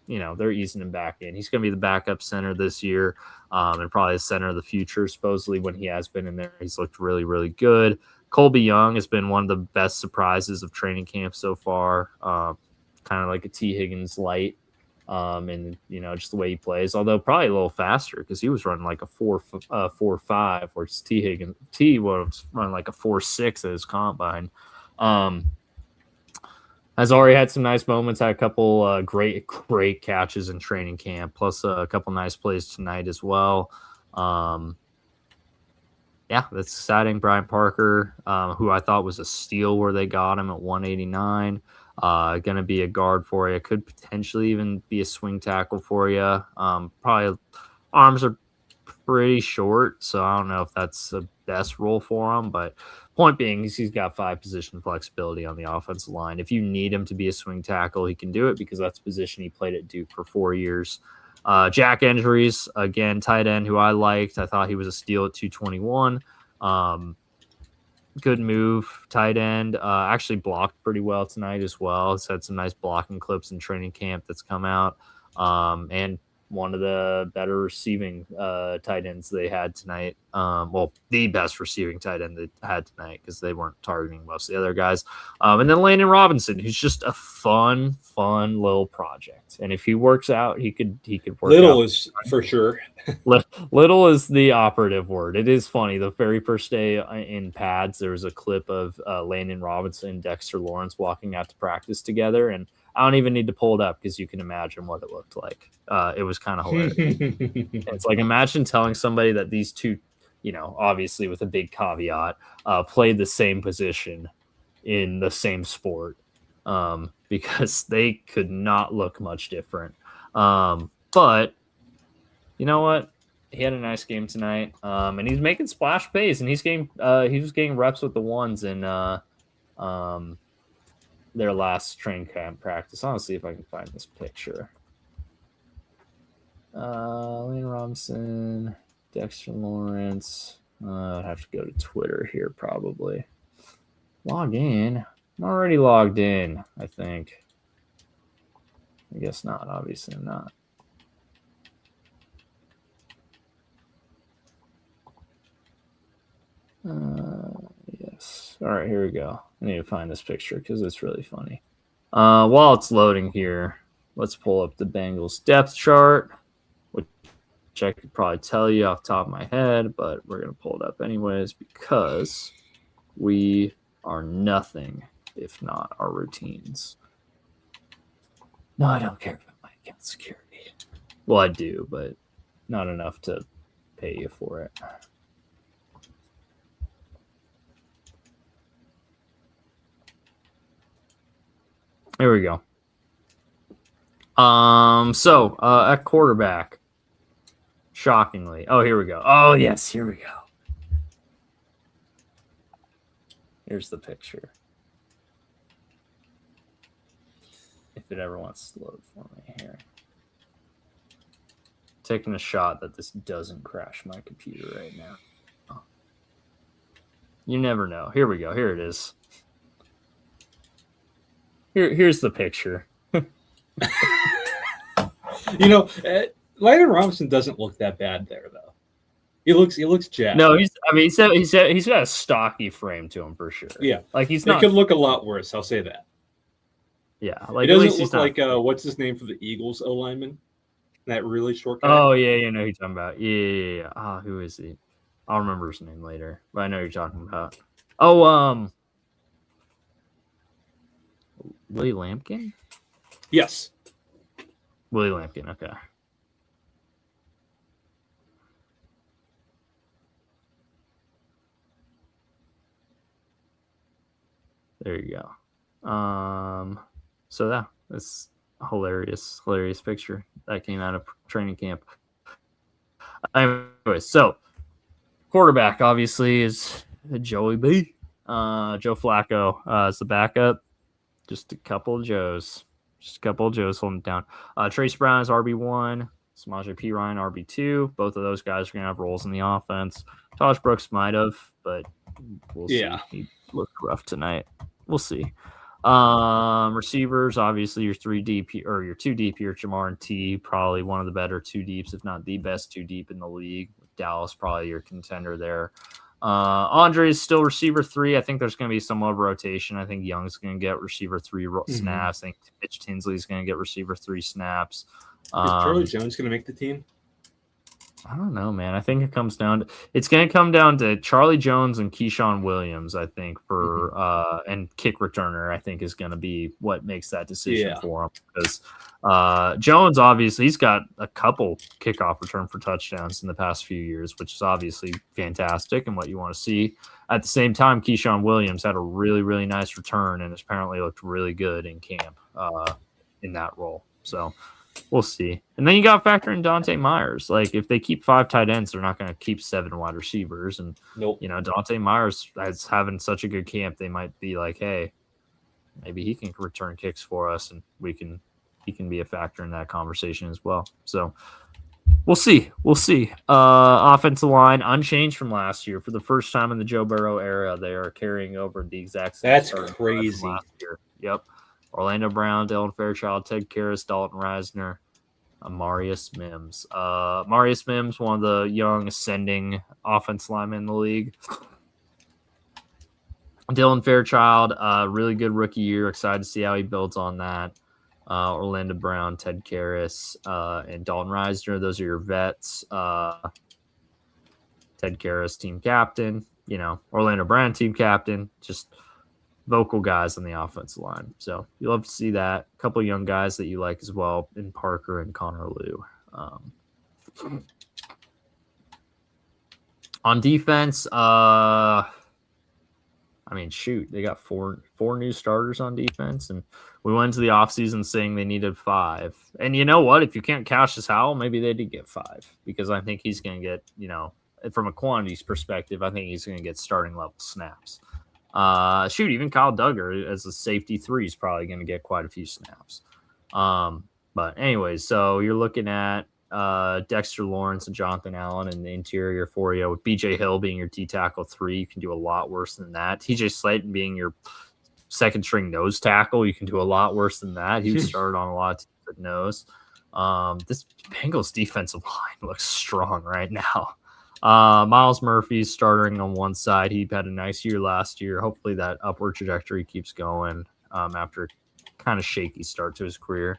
you know, they're easing him back in. He's going to be the backup center this year, and probably the center of the future, supposedly, when he has been in there. He's looked really, really good. Colby Young has been one of the best surprises of training camp so far, kind of like a T. Higgins light, and, you know, just the way he plays, although probably a little faster because he was running like a 4.5, whereas T was running like a 4.6 at his combine. Has already had some nice moments, had a couple great catches in training camp, plus a couple nice plays tonight as well. Yeah, that's exciting. Brian Parker, who I thought was a steal where they got him at 189. Going to be a guard for you. Could potentially even be a swing tackle for you. Probably arms are pretty short, so I don't know if that's the best role for him, but point being, he's got 5 position flexibility on the offensive line. If you need him to be a swing tackle, he can do it because that's the position he played at Duke for 4 years. Jack Injuries, again, tight end who I liked. I thought he was a steal at 221. Good move, tight end. Actually blocked pretty well tonight as well. He's had some nice blocking clips in training camp that's come out. And one of the better receiving tight ends they had tonight. Well, the best receiving tight end they had tonight because they weren't targeting most of the other guys. And then Landon Robinson, who's just a fun little project. And if he works out, he could work Little out. is for sure. Little is the operative word. It is funny. The very first day in pads, there was a clip of Landon Robinson and Dexter Lawrence walking out to practice together, and I don't even need to pull it up because you can imagine what it looked like. It was kind of hilarious. It's like, imagine telling somebody that these two, you know, obviously with a big caveat, played the same position in the same sport, because they could not look much different. But you know what? He had a nice game tonight, and he's making splash plays, and he was getting reps with the ones in their last training camp practice. I'll see if I can find this picture. Lane Robinson, Dexter Lawrence. I'd have to go to Twitter here probably. Log in. I'm already logged in, I think. I guess not. Obviously not. Yes. All right, here we go. I need to find this picture because it's really funny. While it's loading here, let's pull up the Bengals depth chart, which I could probably tell you off the top of my head, but we're going to pull it up anyways because we are nothing if not our routines. No, I don't care about my account security. Well, I do, but not enough to pay you for it. There we go. So at quarterback, Shockingly. Oh, here we go. Oh, yes, here we go. Here's the picture. If it ever wants to load for me here. Taking a shot that this doesn't crash my computer right now. Oh. You never know. Here we go. Here it is. Here's the picture. Landon Robinson doesn't look that bad there, though. He looks jacked. No, he's got a stocky frame to him for sure. Yeah, like he's not. It could look a lot worse. I'll say that. Yeah, like it doesn't look like what's his name for the Eagles O lineman? That really short guy. Oh yeah, you know who you're talking about. Yeah. Ah, who is he? I'll remember his name later, but I know who you're talking about. Oh, Willie Lampkin? Yes. Willie Lampkin, okay. There you go. So yeah, that's a hilarious picture that came out of training camp. Anyway, so quarterback obviously is Joey B. Joe Flacco is the backup. Just a couple of Joes holding it down. Trace Brown is RB1. Samaje Perine RB2. Both of those guys are going to have roles in the offense. Taj Brooks might have, but we'll see. He looked rough tonight. We'll see. Receivers, obviously your 3 deep or your 2 deep here, Jamar and T, probably one of the better 2 deeps, if not the best 2 deep in the league. Dallas probably your contender there. Andre is still receiver 3. I think there's going to be some more rotation. I think Young's going to get receiver 3 snaps. I think Mitch Tinsley's going to get receiver 3 snaps. Is Charlie Jones going to make the team? I don't know, man. I think it's going to come down to Charlie Jones and Keyshawn Williams, I think, for and kick returner, I think, is going to be what makes that decision for him. Because Jones, obviously, he's got a couple kickoff return for touchdowns in the past few years, which is obviously fantastic and what you want to see. At the same time, Keyshawn Williams had a really, really nice return and apparently looked really good in camp in that role. So we'll see. And then you got to factor in Dante Myers. Like, if they keep 5 tight ends, they're not going to keep 7 wide receivers. And, Dante Myers is having such a good camp, they might be like, hey, maybe he can return kicks for us, and he can be a factor in that conversation as well. So we'll see. Offensive line, unchanged from last year. For the first time in the Joe Burrow era, they are carrying over the exact same. That's crazy. Last year. Yep. Orlando Brown, Dylan Fairchild, Ted Karras, Dalton Reisner, Marius Mims. Marius Mims, one of the young ascending offense linemen in the league. Dylan Fairchild, really good rookie year. Excited to see how he builds on that. Orlando Brown, Ted Karras, and Dalton Reisner. Those are your vets. Ted Karras, team captain. Orlando Brown, team captain. Just vocal guys on the offensive line. So you love to see that. A couple of young guys that you like as well in Parker and Connor Liu. On defense, they got four new starters on defense, and we went into the offseason saying they needed 5. And you know what? If you can't Cassius Howell, maybe they did get 5, because I think he's going to get, from a quantities perspective, I think he's going to get starting level snaps. Even Kyle Duggar as a safety 3 is probably going to get quite a few snaps. But anyways, so you're looking at Dexter Lawrence and Jonathan Allen in the interior for you, with BJ Hill being your D tackle 3. You can do a lot worse than that. TJ Slayton being your second string nose tackle. You can do a lot worse than that. He was started on a lot of teams at nose. This Bengals defensive line looks strong right now. Myles Murphy's starting on one side. He had a nice year last year. Hopefully that upward trajectory keeps going after a kind of shaky start to his career.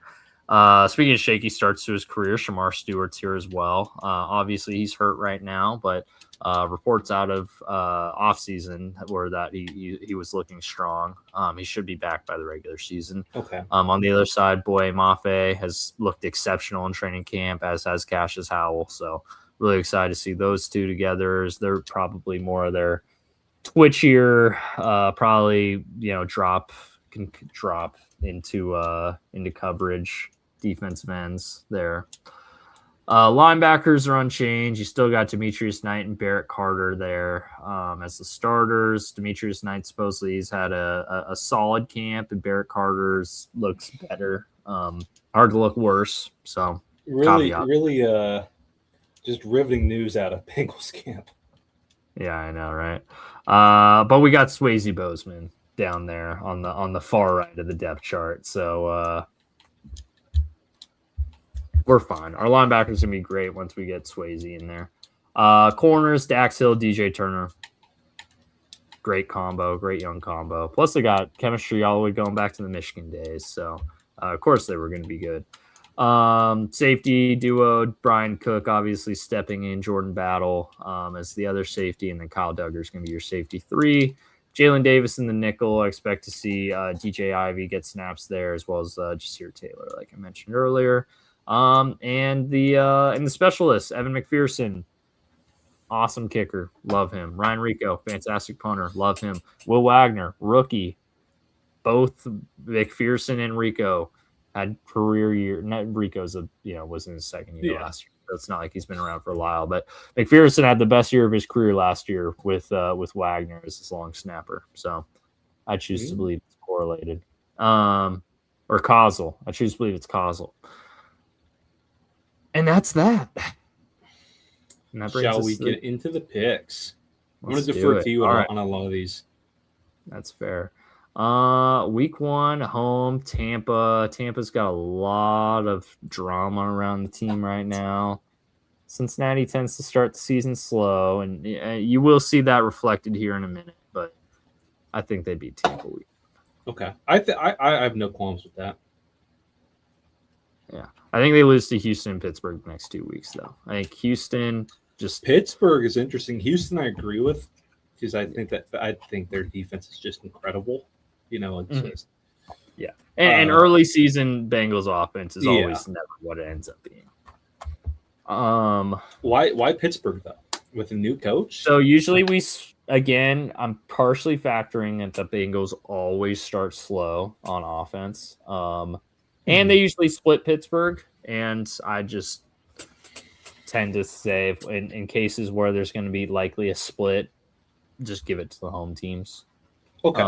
Speaking of shaky starts to his career, Shamar Stewart's here as well. Obviously, he's hurt right now, but reports out of offseason were that he was looking strong. He should be back by the regular season. Okay. On the other side, Boye Mafe has looked exceptional in training camp, as has Cassius Howell. So really excited to see those two together. They're probably more of their twitchier, probably drop into coverage defensive ends there. Linebackers are unchanged. You still got Demetrius Knight and Barrett Carter there as the starters. Demetrius Knight supposedly has had a solid camp, and Barrett Carter's looks better. Hard to look worse. So really, just riveting news out of Bengals camp. Yeah, I know, right? But we got Swayze Bozeman down there on the far right of the depth chart. So we're fine. Our linebackers gonna be great once we get Swayze in there. Corners, Dax Hill, DJ Turner. Great combo, great young combo. Plus they got chemistry all the way going back to the Michigan days. So of course they were gonna be good. Safety duo, Brian Cook obviously stepping in, Jordan Battle as the other safety, and then Kyle Duggar is going to be your safety 3. Jalen Davis in the nickel. I expect to see DJ Ivy get snaps there, as well as Jasir Taylor, like I mentioned earlier. And the specialists, Evan McPherson, awesome kicker, love him. Ryan Rico, fantastic punter, love him. Will Wagner, rookie, both McPherson and Rico had career year. Rico's was in his second year last year. So it's not like he's been around for a while. But McPherson had the best year of his career last year with Wagner as his long snapper. So I choose to believe it's correlated. Or causal. I choose to believe it's causal. And that's that. And that Shall we get into the picks? I'm going to defer to you on a lot of these. That's fair. Week 1, home, Tampa. Tampa's got a lot of drama around the team right now. Cincinnati tends to start the season slow, and you will see that reflected here in a minute, but I think they beat Tampa week. Okay. I have no qualms with that. Yeah. I think they lose to Houston and Pittsburgh the next 2 weeks, though. I think Houston just... Pittsburgh is interesting. Houston I agree with, because I think their defense is just incredible. Just, yeah. And early season Bengals offense is always never what it ends up being. Why Pittsburgh though? With a new coach? So usually I'm partially factoring that the Bengals always start slow on offense. And they usually split Pittsburgh, and I just tend to say in cases where there's going to be likely a split, just give it to the home teams. Okay,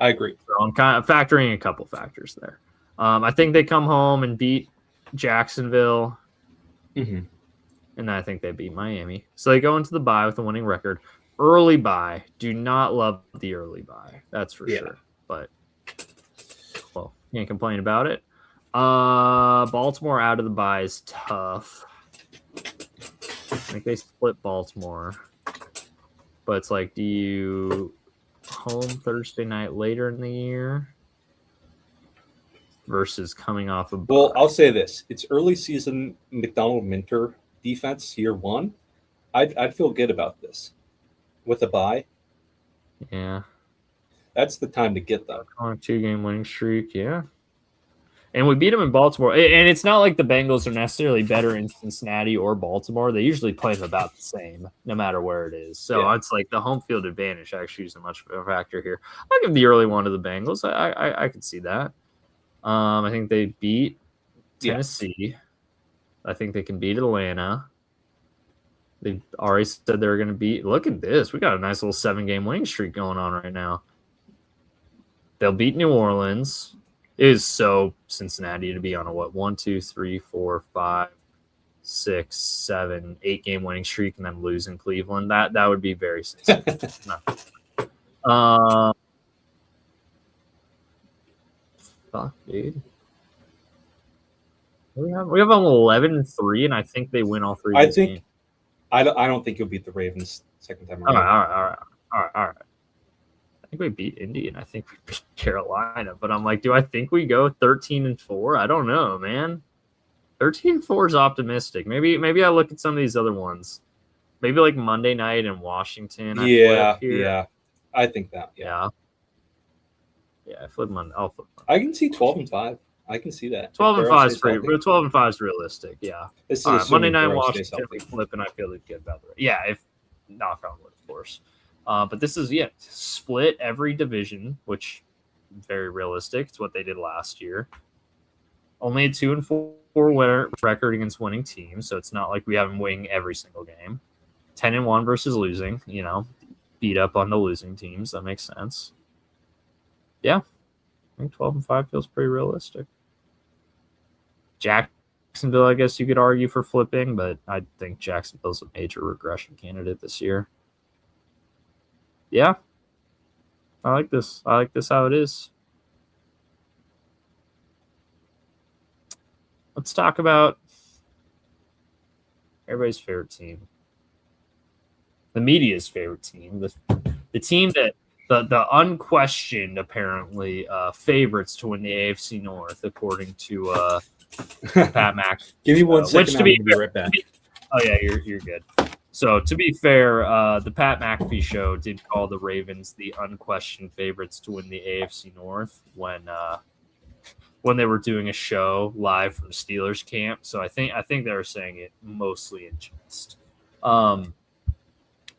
I agree. So I'm kind of factoring a couple factors there. I think they come home and beat Jacksonville, and then I think they beat Miami. So they go into the bye with a winning record. Early bye. Do not love the early bye. That's for sure. But, well, can't complain about it. Baltimore out of the bye is tough. I think they split Baltimore. But it's like, do you... home Thursday night later in the year versus coming off of... Well, I'll say this. It's early season McDonald Minter defense year 1. I'd feel good about this. With a bye. Yeah. That's the time to get them. On a 2-game winning streak, yeah. And we beat them in Baltimore. And it's not like the Bengals are necessarily better in Cincinnati or Baltimore. They usually play them about the same, no matter where it is. So it's like the home field advantage actually is a much of a factor here. I'll give the early one to the Bengals. I could see that. I think they beat Tennessee. Yeah. I think they can beat Atlanta. They already said they were going to beat. Look at this. We got a nice little 7-game winning streak going on right now. They'll beat New Orleans. It is so Cincinnati to be on a 1, 2, 3, 4, 5, 6, 7, 8-game winning streak and then lose in Cleveland. That would be very Cincinnati. Fuck, dude. We have an 11-3, and I think they win all 3. Games. I don't think you'll beat the Ravens second time around. All right. I think we beat Indy, and I think we beat Carolina. But I'm like, do I think we go 13-4? I don't know, man. 13-4 is optimistic. Maybe I look at some of these other ones. Maybe like Monday night in Washington. Yeah. I think that. Yeah, I flip Monday. I'll flip Monday. I can see 12-5. I can see that. 12-5 is pretty. 12-5 is realistic. Yeah. All right, Monday night in Washington, we flip, and I feel good about it. Yeah, if knock on wood, of course. But this is split every division, which is very realistic. It's what they did last year. only a 2-4 record against winning teams, so it's not like we have them winning every single game. 10-1 versus losing, beat up on the losing teams. That makes sense. Yeah, I think 12-5 feels pretty realistic. Jacksonville, I guess you could argue for flipping, but I think Jacksonville's a major regression candidate this year. Yeah, I like this. I like this how it is. Let's talk about everybody's favorite team. The media's favorite team. The team that the unquestioned, apparently, favorites to win the AFC North, according to Pat Mac. Give me 1 second. I'll be right back. Oh yeah, you're good. So to be fair, the Pat McAfee show did call the Ravens the unquestioned favorites to win the AFC North when they were doing a show live from Steelers camp. So I think they were saying it mostly in jest.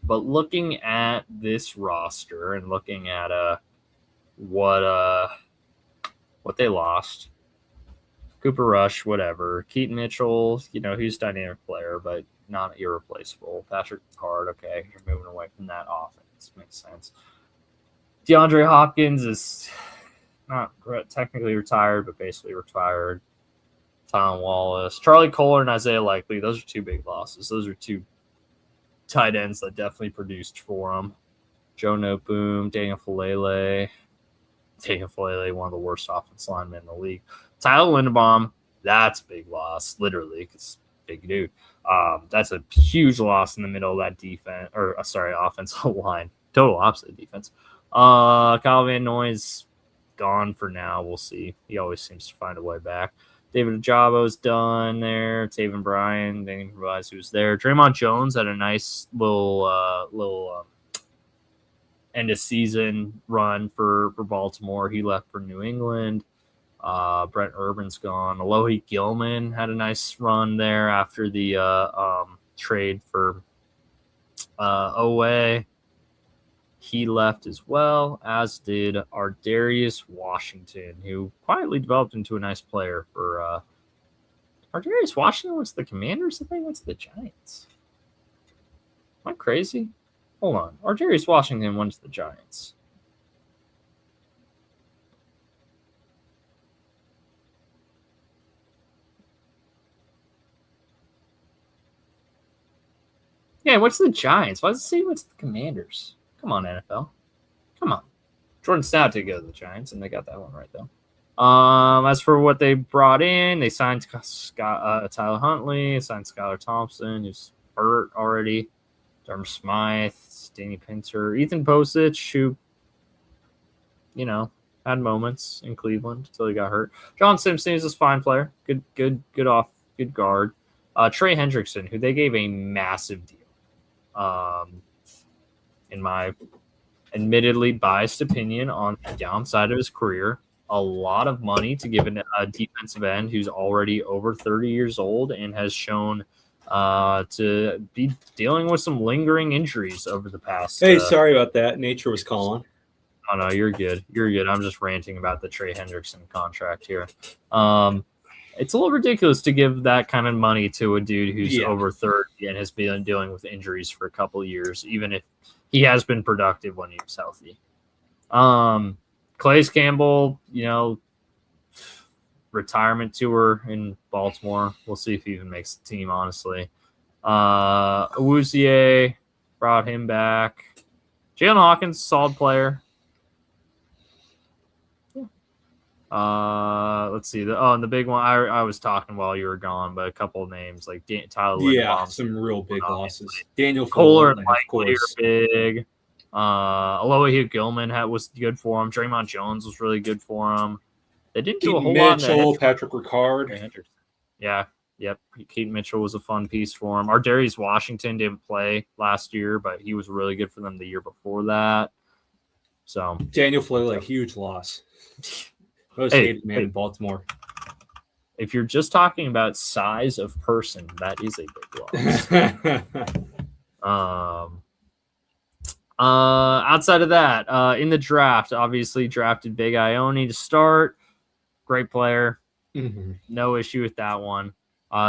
But looking at this roster and looking at what they lost, Cooper Rush, whatever, Keaton Mitchell, he's a dynamic player, but not irreplaceable. Patrick Ricard, okay, you're moving away from that offense. Makes sense. DeAndre Hopkins is not technically retired, but basically retired. Tom Wallace, Charlie Kohler, and Isaiah Likely, those are two big losses. Those are two tight ends that definitely produced for him. Joe Noteboom, Daniel Falele, one of the worst offensive linemen in the league. Tyler Linderbaum, that's a big loss, literally, because big dude. That's a huge loss in the middle of that offensive line. Total opposite of defense. Kyle Van Noy's gone for now. We'll see. He always seems to find a way back. David Ajabo's done there. Taven Bryan, they didn't realize he was there. Draymond Jones had a nice little end of season run for Baltimore. He left for New England. Brent Urban's gone. Alohi Gilman had a nice run there after the trade for Owe. He left as well, as did Ardarius Washington, who quietly developed into a nice player for Ardarius Washington was the Commanders, I think. What's the Giants? Am I crazy? Hold on. Ardarius Washington went to the Giants. Yeah, what's the Giants? Why does it say what's the Commanders? Come on, NFL. Come on. Jordan Stout did go to the Giants, and they got that one right, though. As for what they brought in, they signed Tyler Huntley, signed Skylar Thompson, who's hurt already, Durham Smythe, Danny Pinter, Ethan Posich, who, had moments in Cleveland until he got hurt. John Simpson is a fine player. Good guard. Trey Hendrickson, who they gave a massive deal. In my admittedly biased opinion on the downside of his career, a lot of money to give a defensive end who's already over 30 years old and has shown to be dealing with some lingering injuries over the past. Hey, sorry about that. Nature was calling. Oh, no, you're good. You're good. I'm just ranting about the Trey Hendrickson contract here. It's a little ridiculous to give that kind of money to a dude who's over 30 and has been dealing with injuries for a couple of years, even if he has been productive when he was healthy. Calais Campbell, retirement tour in Baltimore. We'll see if he even makes the team, honestly. Awuzie, brought him back. Jalen Hawkins, solid player. Let's see. And the big one, I was talking while you were gone, but a couple of names like Tyler Linderbaum. Yeah, some real big losses. Daniel Kohler and Likely are big. Alohi Gilman was good for him. Draymond Jones was really good for him. They didn't do a whole lot. Mitchell, Patrick Ricard. Yeah, yep. Keaton Mitchell was a fun piece for him. Ardarius Washington didn't play last year, but he was really good for them the year before that. So Daniel Falele, huge loss. Most hated man in Baltimore. If you're just talking about size of person, that is a big loss. Outside of that, in the draft, obviously drafted Big Ione to start. Great player. No issue with that one.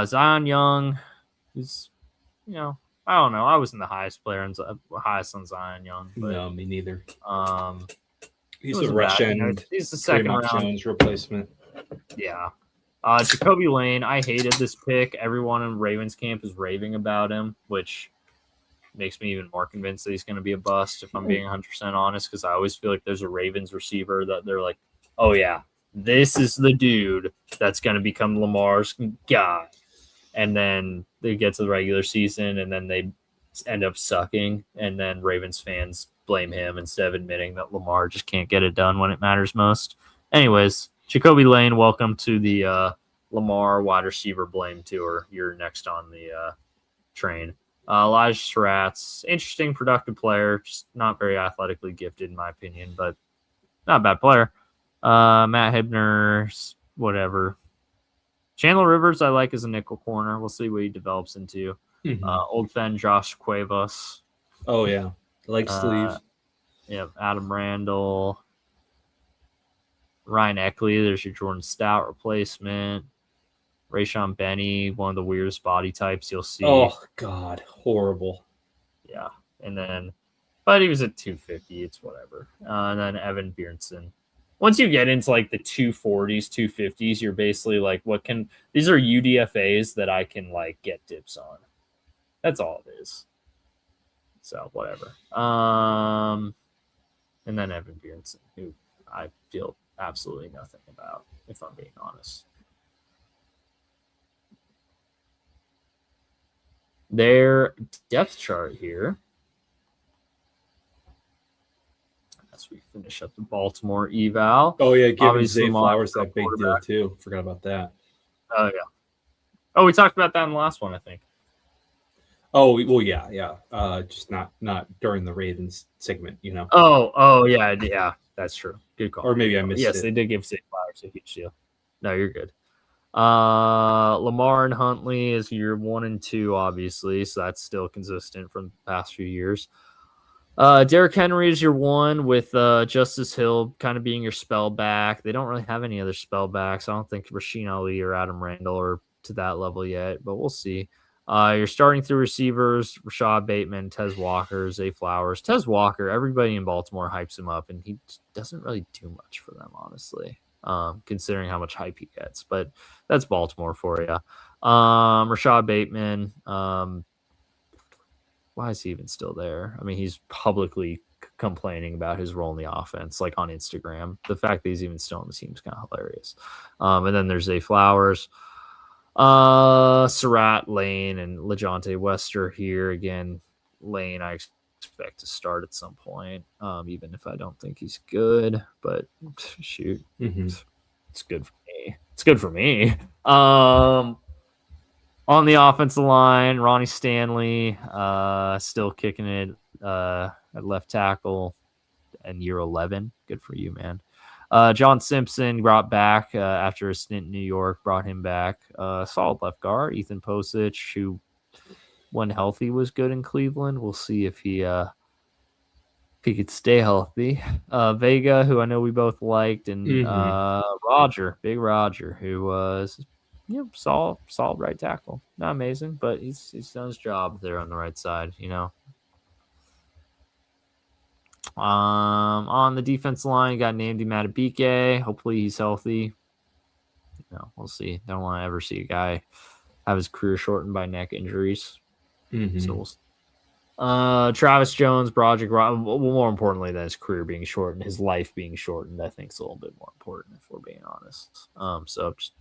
Zion Young, he's, I don't know. I wasn't the highest on Zion Young, but No, me neither. He's a rush end. He's the second round Jones replacement. Yeah. Jacoby Lane, I hated this pick. Everyone in Ravens camp is raving about him, which makes me even more convinced that he's going to be a bust, if I'm being 100% honest, because I always feel like there's a Ravens receiver that they're like, oh, yeah, this is the dude that's going to become Lamar's guy. And then they get to the regular season, and then they end up sucking, and then Ravens fans blame him instead of admitting that Lamar just can't get it done when it matters most. Anyways, Jacoby Lane, welcome to the Lamar wide receiver blame tour. You're next on the train. Elijah Surratt's interesting, productive player, just not very athletically gifted in my opinion, but not a bad player. Matt Hibner, whatever. Chandler Rivers I like as a nickel corner. We'll see what he develops into. Old Fen, Josh Cuevas. Oh, yeah. Like sleeve. Yeah, Adam Randall. Ryan Eckley, there's your Jordan Stout replacement. Rayshon Benny, one of the weirdest body types you'll see. Oh, God. Horrible. Yeah. And then, but he was at 250. It's whatever. And then Evan Bjornson. Once you get into like the 240s, 250s, you're basically like, these are UDFAs that I can like get dips on. That's all it is. So whatever. And then Evan Bjornson, who I feel absolutely nothing about, if I'm being honest. Their depth chart here, as we finish up the Baltimore eval. Oh, yeah, giving Zay Flowers that big deal, too. Forgot about that. Oh, yeah. Oh, we talked about that in the last one, I think. Oh, well, yeah. Just not during the Ravens segment, Oh, yeah, that's true. Good call. Or maybe I missed it. Yes, they did give Zay Flowers a huge deal. No, you're good. Lamar and Huntley is your 1 and 2, obviously, so that's still consistent from the past few years. Derrick Henry is your 1 with Justice Hill kind of being your spell back. They don't really have any other spell backs. I don't think Rasheen Ali or Adam Randall are to that level yet, but we'll see. You're starting through receivers, Rashad Bateman, Tez Walker, Zay Flowers. Tez Walker, everybody in Baltimore hypes him up, and he doesn't really do much for them, honestly, considering how much hype he gets. But that's Baltimore for you. Rashad Bateman, why is he even still there? I mean, he's publicly complaining about his role in the offense, like on Instagram. The fact that he's even still on the team is kind of hilarious. And then there's Zay Flowers. Surratt, Lane, and LeJohntay Wester here. Again, Lane I expect to start at some point, even if I don't think he's good. But shoot, it's good for me. It's good for me. On the offensive line, Ronnie Stanley, still kicking it at left tackle in year 11. Good for you, man. John Simpson brought back after a stint in New York, brought him back. Solid left guard. Ethan Posich, who when healthy was good in Cleveland. We'll see if he could stay healthy. Vega, who I know we both liked, and Big Roger, who was solid right tackle. Not amazing, but he's done his job there on the right side, On the defense line, you got Namdi Madubuike. Hopefully he's healthy. We'll see. Don't want to ever see a guy have his career shortened by neck injuries. So we'll see. Travis Jones, Broderick, more importantly than his career being shortened, his life being shortened, I think is a little bit more important if we're being honest. So just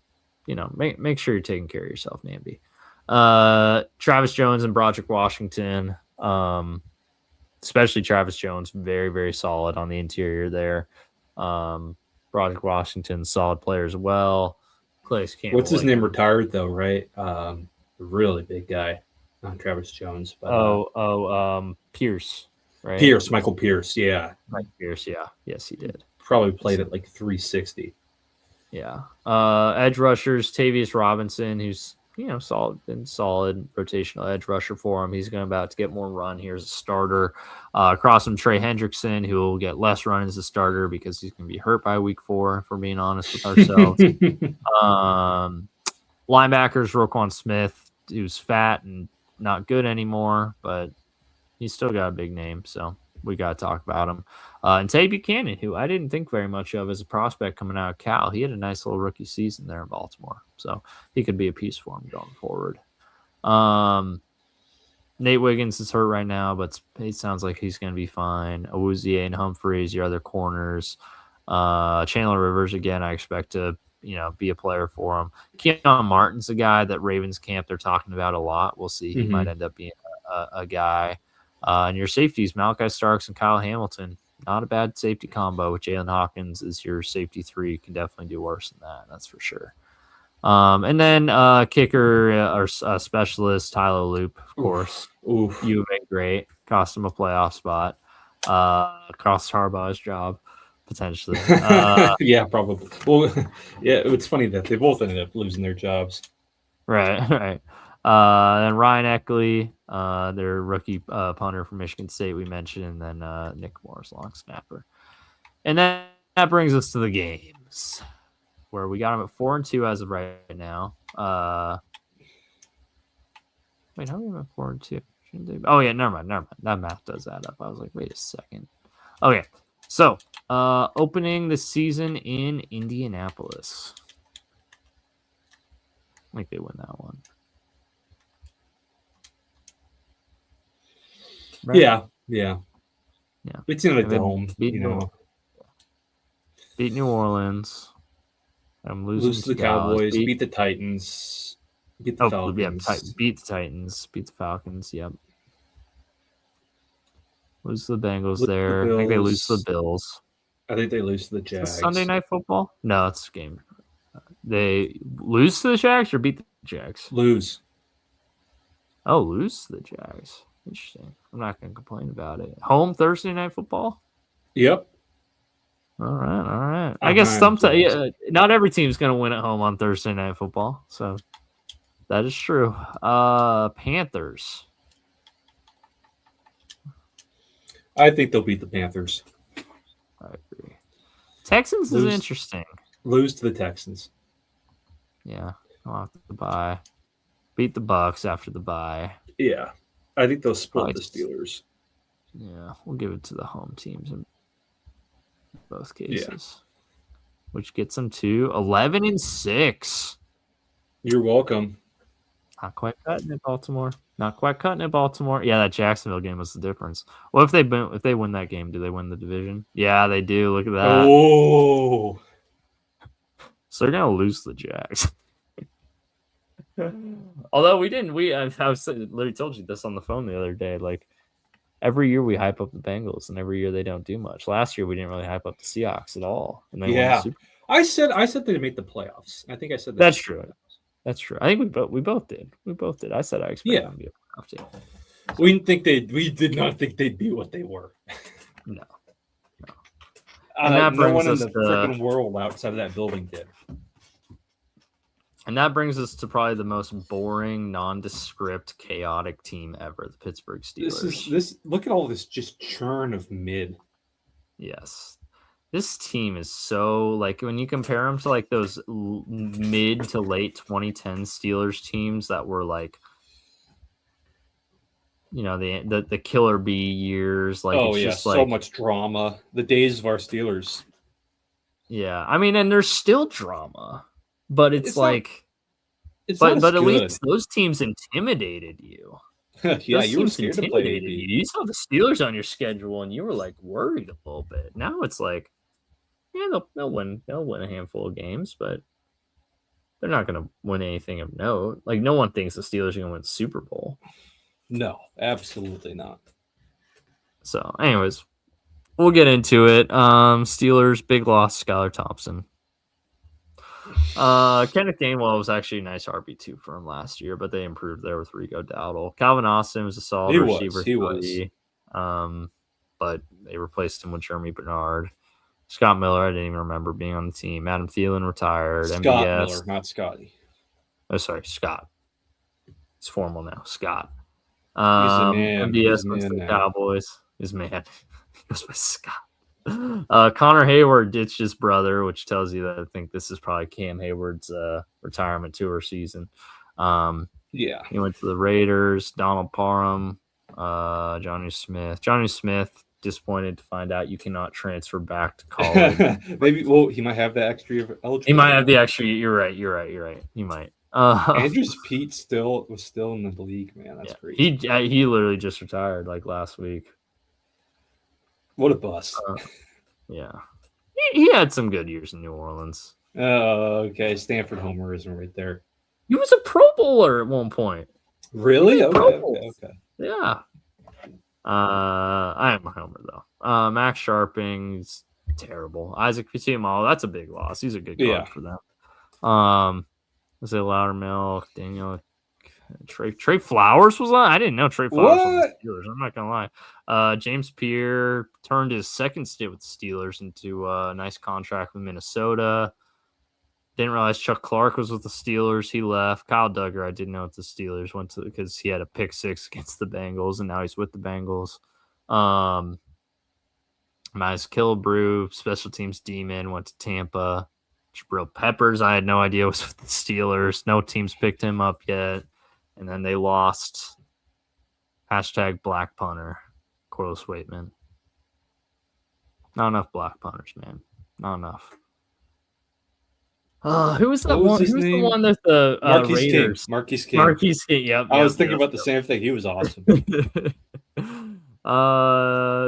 make sure you're taking care of yourself, Namdi. Travis Jones and Broderick Washington. Especially Travis Jones, very, very solid on the interior there. Broderick Washington, solid player as well. What's his name retired, though, right? Really big guy. Not Travis Jones. But, Pierce, right? Michael Pierce, yeah. Mike Pierce, yeah. Yes, he did. Probably played at like 360. Yeah. Edge rushers, Tavius Robinson, who's solid rotational edge rusher for him. He's going about to get more run here as a starter. Across from Trey Hendrickson, who will get less run as a starter because he's going to be hurt by week 4, if we're being honest with ourselves. Linebackers, Roquan Smith, who's fat and not good anymore, but he's still got a big name, so we got to talk about him. And Tay Buchanan, who I didn't think very much of as a prospect coming out of Cal. He had a nice little rookie season there in Baltimore, so he could be a piece for him going forward. Nate Wiggins is hurt right now, but it sounds like he's going to be fine. Awuzie and Humphreys, your other corners. Chandler Rivers, again, I expect to be a player for him. Keon Martin's a guy that Ravens camp they're talking about a lot. We'll see. He might end up being a guy. And your safeties, Malachi Starks and Kyle Hamilton. Not a bad safety combo with Jalen Hawkins as your safety 3. Can definitely do worse than that. That's for sure. And then kicker or specialist, Tyler Loop, of course. Oof. You've been great. Cost him a playoff spot. Cost Harbaugh's job, potentially. Yeah, probably. Well, yeah, it's funny that they both ended up losing their jobs. Right. Then Ryan Eckley, their rookie punter from Michigan State, we mentioned, and then Nick Morris, long snapper. And then that brings us to the games, where we got them at 4-2 as of right now. Wait, how are we at 4-2? Oh yeah, never mind. That math does add up. I was like, wait a second. Okay, so opening the season in Indianapolis. I think they win that one. Right? Yeah. It seemed like the home, beat New Orleans. I'm losing to the Cowboys. Beat the Titans. Beat the Falcons. Yeah, beat the Titans. Beat the Falcons. Yep. Lose to the Bengals there. I think they lose to the Bills. I think they lose to the Jags. Sunday Night Football? No, it's a game. They lose to the Jags or beat the Jags? Lose. Oh, lose to the Jags. Interesting. I'm not going to complain about it. Home Thursday Night Football? Yep. All right. I guess not every team's going to win at home on Thursday Night Football, so that is true. Panthers. I think they'll beat the Panthers. I agree. Texans is interesting. Lose to the Texans. Yeah, I'll have to bye. Beat the Bucs after the bye. Yeah, I think they'll split the Steelers. Yeah, we'll give it to the home teams in both cases, which gets them to 11-6. You're welcome. Not quite cutting it, Baltimore. Yeah, that Jacksonville game was the difference. Well, if they win that game, do they win the division? Yeah, they do. Look at that. Oh, so they're gonna lose the Jags. Although we didn't. I literally told you this on the phone the other day. Like every year we hype up the Bengals, and every year they don't do much. Last year we didn't really hype up the Seahawks at all, and they won the Super Bowl. I said they'd make the playoffs. I think I said that. That's true. That's true. I think we both did. I said I expected them to be a playoff team. So, we did not think they'd be what they were. No. And that brings no one in the freaking world outside of that building did. And that brings us to probably the most boring, nondescript, chaotic team ever, the Pittsburgh Steelers. Look at all this just churn of mid. Yes. This team is so, like, when you compare them to, like, those mid to late 2010 Steelers teams that were, like, the Killer Bee years. Like, it's just so much drama. The days of our Steelers. Yeah. I mean, and there's still drama. But it's like, but at least those teams intimidated you. Yeah, you were scared to play AB. You saw the Steelers on your schedule, and you were like worried a little bit. Now it's like, yeah, they'll win a handful of games, but they're not going to win anything of note. Like no one thinks the Steelers are going to win the Super Bowl. No, absolutely not. So, anyways, we'll get into it. Steelers big loss, Skylar Thompson. Kenneth Gainwell was actually a nice RB2 for him last year, but they improved there with Rico Dowdle. Calvin Austin was a solid receiver. He was. But they replaced him with Jeremy Bernard. Scott Miller, I didn't even remember being on the team. Adam Thielen retired. Scott Miller, not Scotty. Oh, sorry, Scott. He's formal now. Scott. He's a man. MVS He's a went to man the now. Cowboys. He's man. He goes by Scott. Connor Hayward ditched his brother, which tells you that I think this is probably Cam Hayward's retirement tour season. Yeah. He went to the Raiders. Donald Parham, Johnny Smith. Johnny Smith, disappointed to find out you cannot transfer back to college. Maybe. Well, he might have the extra eligibility. He might have the extra. You're right. He might. Andrews Pete was still in the league, man. That's crazy. He literally just retired like last week. What a bust. Yeah. He had some good years in New Orleans. Oh, okay. Stanford homerism right there. He was a Pro Bowler at one point. Really? Okay. Yeah. I am a homer though. Max Sharping's terrible. Isaac Pitimalo, that's a big loss. He's a good guard for them. Was it Loudermilk, Daniel Trey Flowers was on? I didn't know Trey Flowers was the Steelers. I'm not gonna lie. James Pierre turned his second stint with the Steelers into a nice contract with Minnesota. Didn't realize Chuck Clark was with the Steelers. He left. Kyle Duggar, I didn't know what the Steelers went to because he had a pick six against the Bengals, and now he's with the Bengals. Miles Killebrew, special teams demon, went to Tampa. Jabril Peppers, I had no idea was with the Steelers. No teams picked him up yet. And then they lost. # black punter, Corliss Waitman. Not enough black punters, man. Not enough. Who was that one? Who's the one that the Raiders? Marquise King. Marquise King. Yep. I was thinking about the same thing. He was awesome.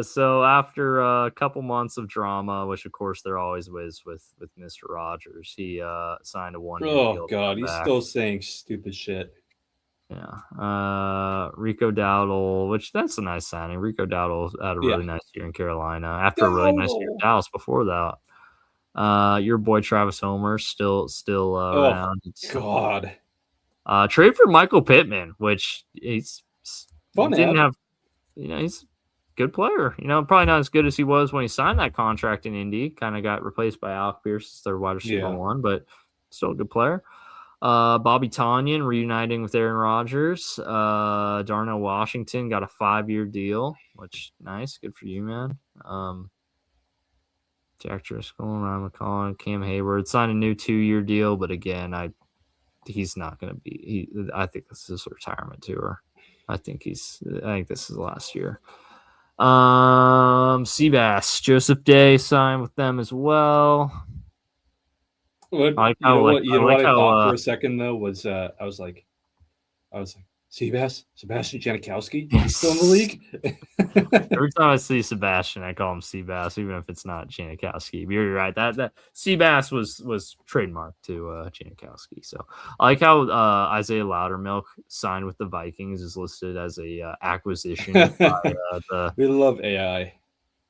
So after a couple months of drama, which of course there always was with Mr. Rodgers, he signed a 1-year deal. Oh God, he's still saying stupid shit. Yeah. Rico Dowdle, which that's a nice signing. Rico Dowdle had a really nice year in Carolina after a really nice year in Dallas before that. Your boy Travis Homer still around. God. Trade for Michael Pittman, which he's fun. He's a good player. Probably not as good as he was when he signed that contract in Indy. Kind of got replaced by Alec Pierce as their wide receiver one, but still a good player. Bobby Tonyan reuniting with Aaron Rodgers. Darnell Washington got a 5-year deal, which nice, good for you, man. Jack Driscoll, Ryan McCollum, Cam Hayward signed a new 2-year deal, but again, he's not going to be. I think this is a retirement tour. I think this is the last year. Seabass, Joseph Day signed with them as well. What I thought for a second though was I was like, Sebastian Janikowski, he's still in the league. Every time I see Sebastian, I call him Seabass, even if it's not Janikowski. But you're right. That Seabass was trademarked to Janikowski. So I like how Isaiah Loudermilk signed with the Vikings is listed as a acquisition. We love AI.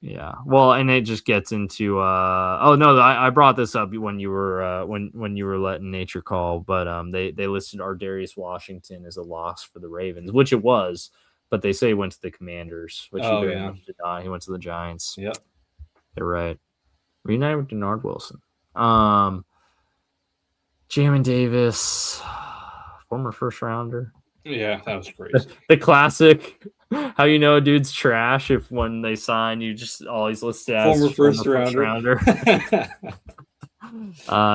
Yeah. Well, and it just gets into I brought this up when you were when you were letting nature call, but they listed Ardarius Washington as a loss for the Ravens, which it was, but they say he went to the Commanders, which he very much did not. He went to the Giants. Yep. They're right. Reunited with Denard Wilson. Jamin Davis, former first rounder. Yeah, that was crazy. The classic, how you know a dude's trash if when they sign you just always listed as former first rounder.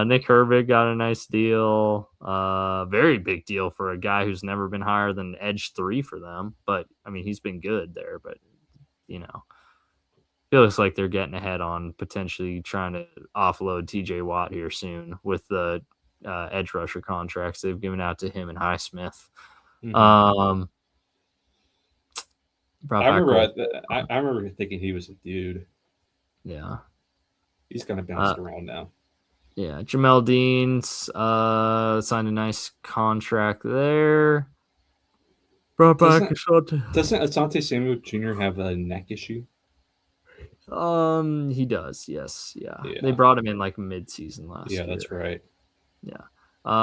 Nick Herbig got a nice deal. Very big deal for a guy who's never been higher than edge 3 for them. But I mean, he's been good there. But it looks like they're getting ahead on potentially trying to offload TJ Watt here soon with the edge rusher contracts they've given out to him and Highsmith. Mm-hmm. I remember thinking he was a dude. Yeah, he's kind of bounced around now. Yeah, Jamel Dean's signed a nice contract there. Brought back doesn't Asante Samuel Jr. have a neck issue? He does. Yes. Yeah. They brought him in like mid-season last year. Yeah, that's right. Yeah.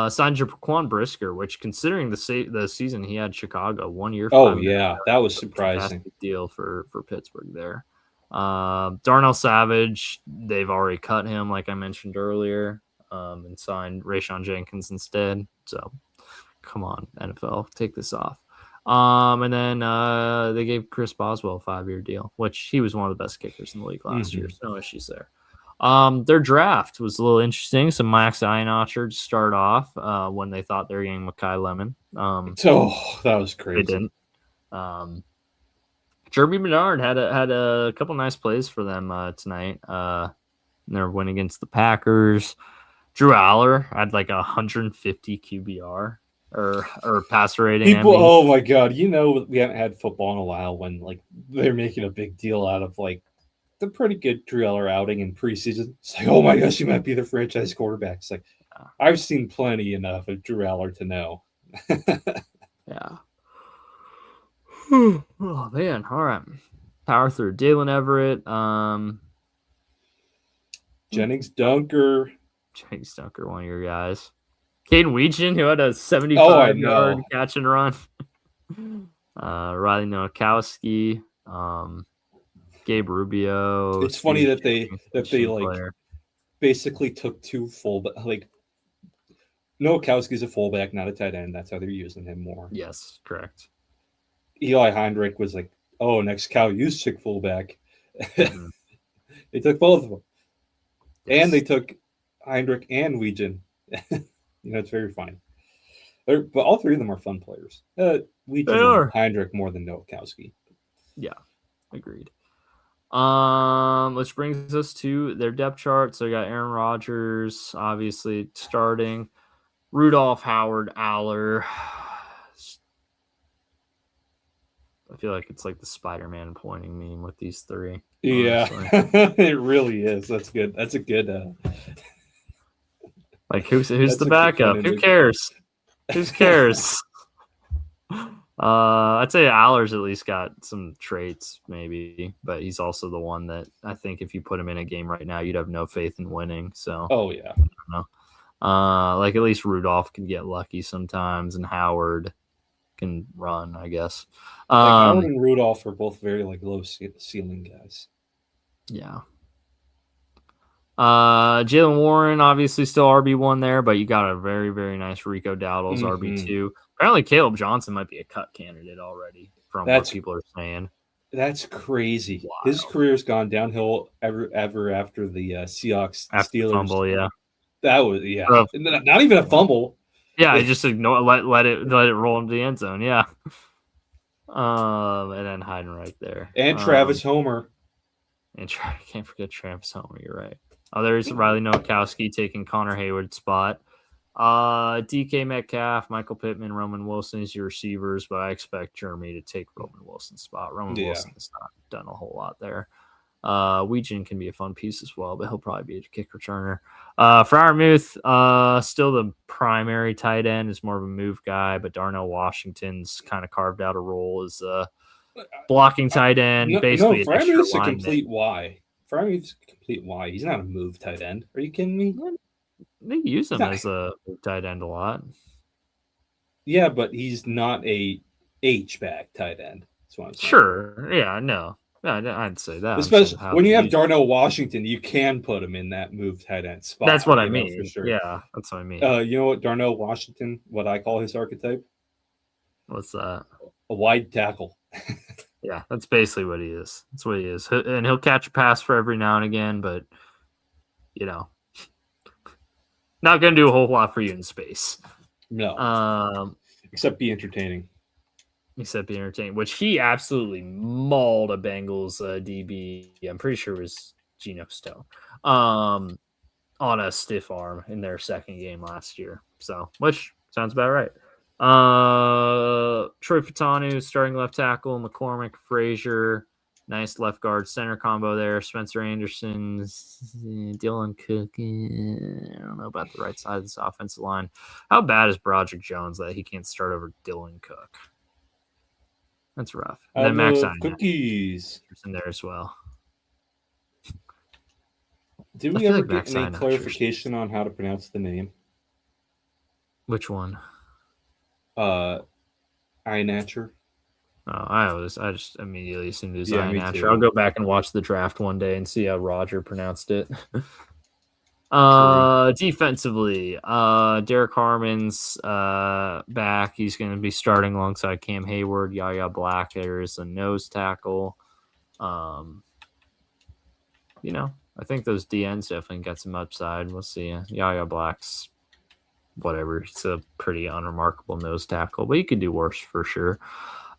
Signed Jaquan Brisker, which considering the season he had Chicago 1 year. Oh yeah, that was surprising. Deal for Pittsburgh there. Darnell Savage, they've already cut him, like I mentioned earlier, and signed Rayshon Jenkins instead. So come on, NFL, take this off. And then they gave Chris Boswell a 5-year deal, which he was one of the best kickers in the league last year. So no issues there. Their draft was a little interesting. So Max Einarcher to start off when they thought they were getting Mekhi Lemon. That was crazy. They didn't. Jeremy Bernard had a couple nice plays for them tonight. Their win against the Packers. Drew Aller had like 150 QBR or passer rating. Oh my God! We haven't had football in a while when like they're making a big deal out of like the pretty good Drew Aller outing in preseason. It's like, oh my gosh, he might be the franchise quarterback. It's like I've seen plenty enough of Drew Aller to know. Yeah. Oh man! All right, power through. Dalen Everett, Jennings Dunker, one of your guys. Caden Weegan, who had a 75-yard catch and run. Riley Nowakowski, Gabe Rubio. It's funny that they like basically took two fullback. Like Nowakowski's a fullback, not a tight end. That's how they're using him more. Yes, correct. Eli Heinrich was like, oh, next Cal Juszczyk fullback. Mm-hmm. They took both of them. Yes. And they took Heinrich and Weegan. It's very funny. But all three of them are fun players. Weegan and Heinrich more than Nowakowski. Yeah, agreed. Which brings us to their depth chart. So we got Aaron Rodgers, obviously starting. Rudolph, Howard, Aller. I feel like it's like the Spider-Man pointing meme with these three. Yeah, it really is. That's good. That's a good. Like who's the backup? Who cares? Who cares? I'd say Aller's at least got some traits, maybe, but he's also the one that I think if you put him in a game right now, you'd have no faith in winning. So, oh yeah, I don't know. Like at least Rudolph can get lucky sometimes, and Howard can run, I guess. Howard and Rudolph are both very like low ceiling guys. Yeah. Jalen Warren obviously still RB1 there, but you got a very, very nice Rico Dowdle's RB2. Apparently Caleb Johnson might be a cut candidate already from what people are saying. That's crazy. Wow. His career's gone downhill ever after the Seahawks Steelers fumble, yeah. That was not even a fumble. Yeah, I just let it roll into the end zone. Yeah. And then hiding right there. And Travis Homer. And can't forget Travis Homer. You're right. Oh, there's Riley Nowakowski taking Connor Hayward's spot. DK Metcalf, Michael Pittman, Roman Wilson is your receivers, but I expect Jeremy to take Roman Wilson's spot. Roman Wilson has not done a whole lot there. Weegan can be a fun piece as well, but he'll probably be a kick returner. Freiermuth, still the primary tight end, is more of a move guy, but Darnell Washington's kind of carved out a role as a blocking tight end. Basically, Freiermuth's a complete Y. Freiermuth's a complete Y. He's not a move tight end. Are you kidding me? They use him as a tight end a lot. Yeah, but he's not a H-back tight end. That's what I'm saying. Sure. Yeah, no. I'd say that. Especially when you have Darnell Washington, you can put him in that move tight end spot. That's what I mean. For sure. Yeah, that's what I mean. You know what Darnell Washington, what I call his archetype? What's that? A wide tackle. Yeah, that's basically what he is. That's what he is. And he'll catch a pass for every now and again, but, not going to do a whole lot for you in space. No. Except be entertaining. Which he absolutely mauled a Bengals DB. I'm pretty sure it was Geno Stone on a stiff arm in their second game last year. So, which sounds about right. Troy Fatanu starting left tackle, McCormick, Frazier, nice left guard center combo there. Spencer Anderson, Dylan Cook. I don't know about the right side of this offensive line. How bad is Broderick Jones that he can't start over Dylan Cook? That's rough. And then Max Cookies in there as well. Did we ever get any clarification on how to pronounce the name? Which one? Einatcher. Oh, I just immediately assumed it was Einatcher. I'll go back and watch the draft one day and see how Roger pronounced it. Defensively, Derek Harmon's back. He's going to be starting alongside Cam Hayward. Yaya Black there is a nose tackle. I think those DNs definitely got some upside. We'll see. Yaya Black's whatever. It's a pretty unremarkable nose tackle, but he could do worse for sure.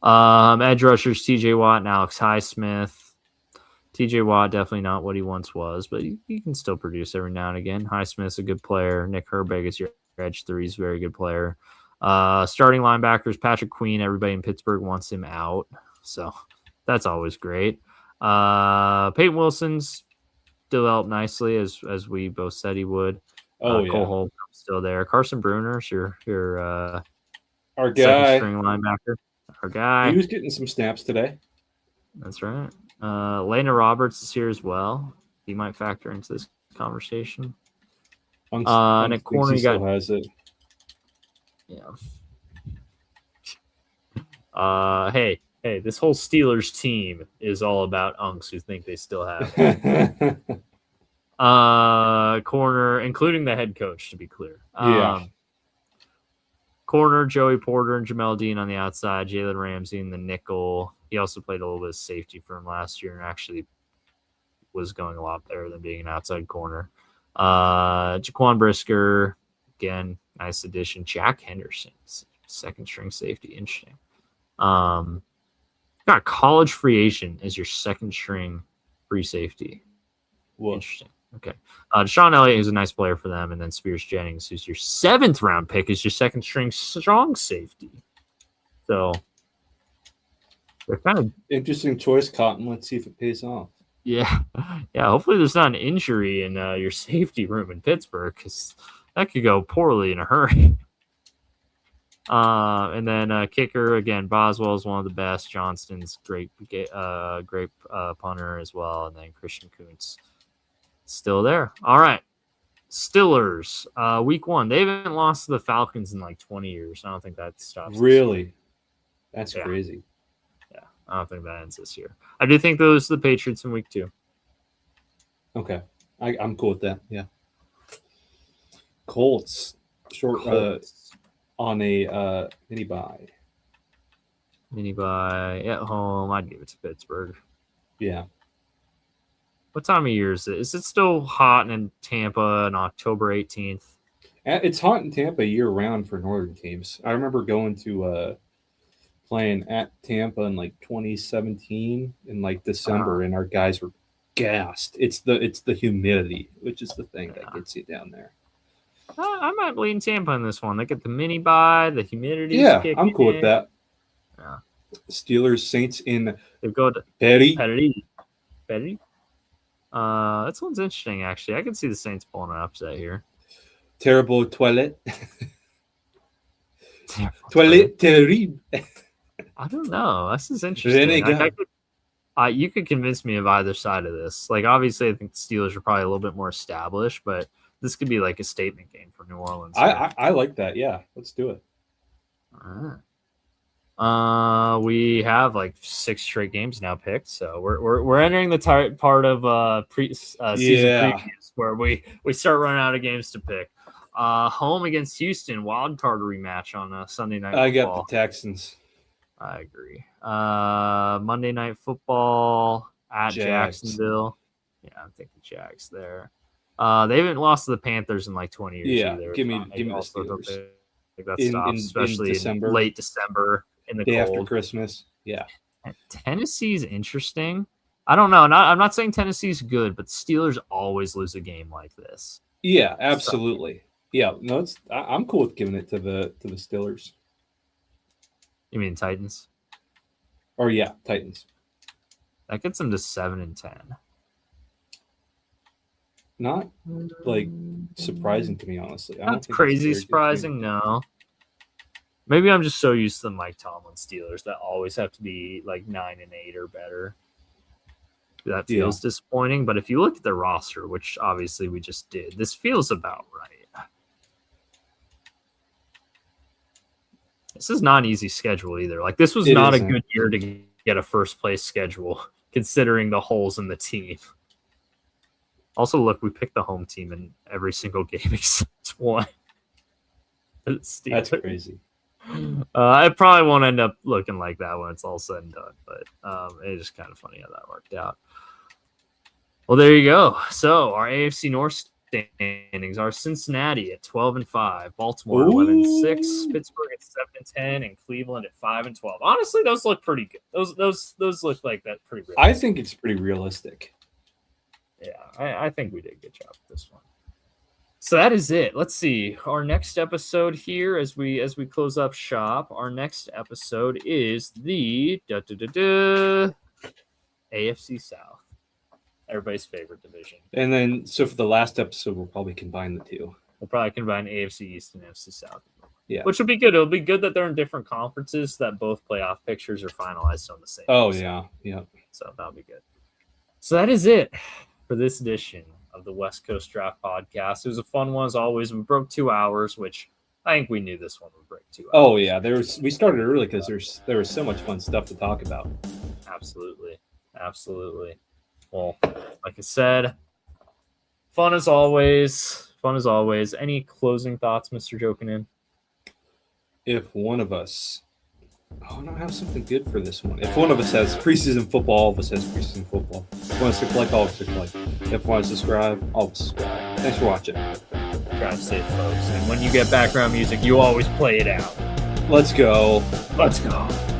Edge rushers, TJ Watt and Alex Highsmith. TJ Watt, definitely not what he once was, but he can still produce every now and again. Highsmith's a good player. Nick Herbig is your edge 3. He's a very good player. Starting linebackers, Patrick Queen. Everybody in Pittsburgh wants him out, so that's always great. Peyton Wilson's developed nicely, as we both said he would. Cole Holcomb still there. Carson Bruner's your our guy, second string linebacker. Our guy. He was getting some snaps today. That's right. Lena Roberts is here as well. He might factor into this conversation. And at corner, you got has it. Yeah. Hey, this whole Steelers team is all about unks who think they still have it. Corner, including the head coach, to be clear. Corner, Joey Porter and Jamel Dean on the outside, Jalen Ramsey in the nickel. He also played a little bit of safety for him last year and actually was going a lot better than being an outside corner. Jaquan Brisker, again, nice addition. Jack Henderson, second string safety, interesting. Got college free agent as your second string free safety. Whoa. Interesting. Okay. Deshaun Elliott is a nice player for them, and then Spears Jennings, who's your 7th round pick, is your second string strong safety. So they're kind of interesting choice, Cotton. Let's see if it pays off. Yeah. Hopefully there's not an injury in your safety room in Pittsburgh, because that could go poorly in a hurry. And then kicker again, Boswell's one of the best. Johnston's great punter as well, and then Christian Kuntz still there. All right, Steelers. Week 1, they haven't lost to the Falcons in like 20 years. I don't think that stops. Really, that's crazy. Yeah, I don't think that ends this year. I do think those are the Patriots in week 2. Okay, I'm cool with that. Yeah, Colts short. On a mini bye. At home. I'd give it to Pittsburgh. Yeah. What time of year is it? Is it still hot in Tampa on October 18th? It's hot in Tampa year round for northern teams. I remember going to playing at Tampa in like 2017 in like December, and our guys were gassed. It's the humidity, which is the thing that gets you down there. I might lean Tampa in this one. They get the mini bye, the humidity. Yeah, I'm cool with that. Yeah. Steelers, Saints in they go to Petty. This one's interesting, actually. I can see the Saints pulling an upset here. Terrible toilet. Toilet terrible. I don't know. This is interesting. You could convince me of either side of this. Like, obviously, I think the Steelers are probably a little bit more established, but this could be like a statement game for New Orleans. I like that. Yeah, let's do it. All right. We have like 6 straight games now picked, so we're entering the part of season previews where we start running out of games to pick. Home against Houston, wild card rematch on Sunday night. I got the Texans. I agree. Monday night football at Jacksonville. Yeah, I think the Jags there. They haven't lost to the Panthers in like 20 years. Yeah, either. give me the Steelers. That stops, especially in late December in the day cold. After Christmas. Yeah. Tennessee's interesting. I don't know. I'm not saying Tennessee's good, but Steelers always lose a game like this. Yeah, absolutely. So, yeah, no, I'm cool with giving it to the Steelers. You mean Titans? Or yeah, Titans. That gets them to 7-10. Not like surprising to me, honestly. Not crazy surprising, no. Maybe I'm just so used to the Mike Tomlin Steelers that always have to be like 9-8 or better. That feels disappointing. But if you look at the roster, which obviously we just did, this feels about right. This is not an easy schedule either. Like, this was not a good year to get a first place schedule, considering the holes in the team. Also, look, we picked the home team in every single game except one. That's crazy. It probably won't end up looking like that when it's all said and done, but it's just kind of funny how that worked out. Well, there you go. So our AFC North standings are Cincinnati at 12-5, Baltimore 11-6, Pittsburgh at 7-10, and Cleveland at 5-12. Honestly, those look pretty good. Those look like that pretty realistic. I think it's pretty realistic. Yeah, I think we did a good job with this one. So that is it. Let's see. Our next episode here, as we close up shop, our next episode is the AFC South. Everybody's favorite division. And then, so for the last episode, we'll probably combine the two. We'll probably combine AFC East and AFC South. Yeah. Which would be good. It'll be good that they're in different conferences, that both playoff pictures are finalized on the same. Oh, episode. yeah. So that'll be good. So that is it for this edition of the West Coast Draft Podcast. It was a fun one as always. We broke 2 hours, which I think we knew this one would break 2 hours. Oh, yeah. We started early because there was so much fun stuff to talk about. Absolutely. Well, like I said, fun as always. Any closing thoughts, Mr. Jokinen? If one of us, I have something good for this one. If one of us has preseason football, all of us has preseason football. If one of us to collect, all of us to collect. If one of us subscribe, all of us subscribe. Thanks for watching. Drive safe, folks. And when you get background music, you always play it out. Let's go. Let's go.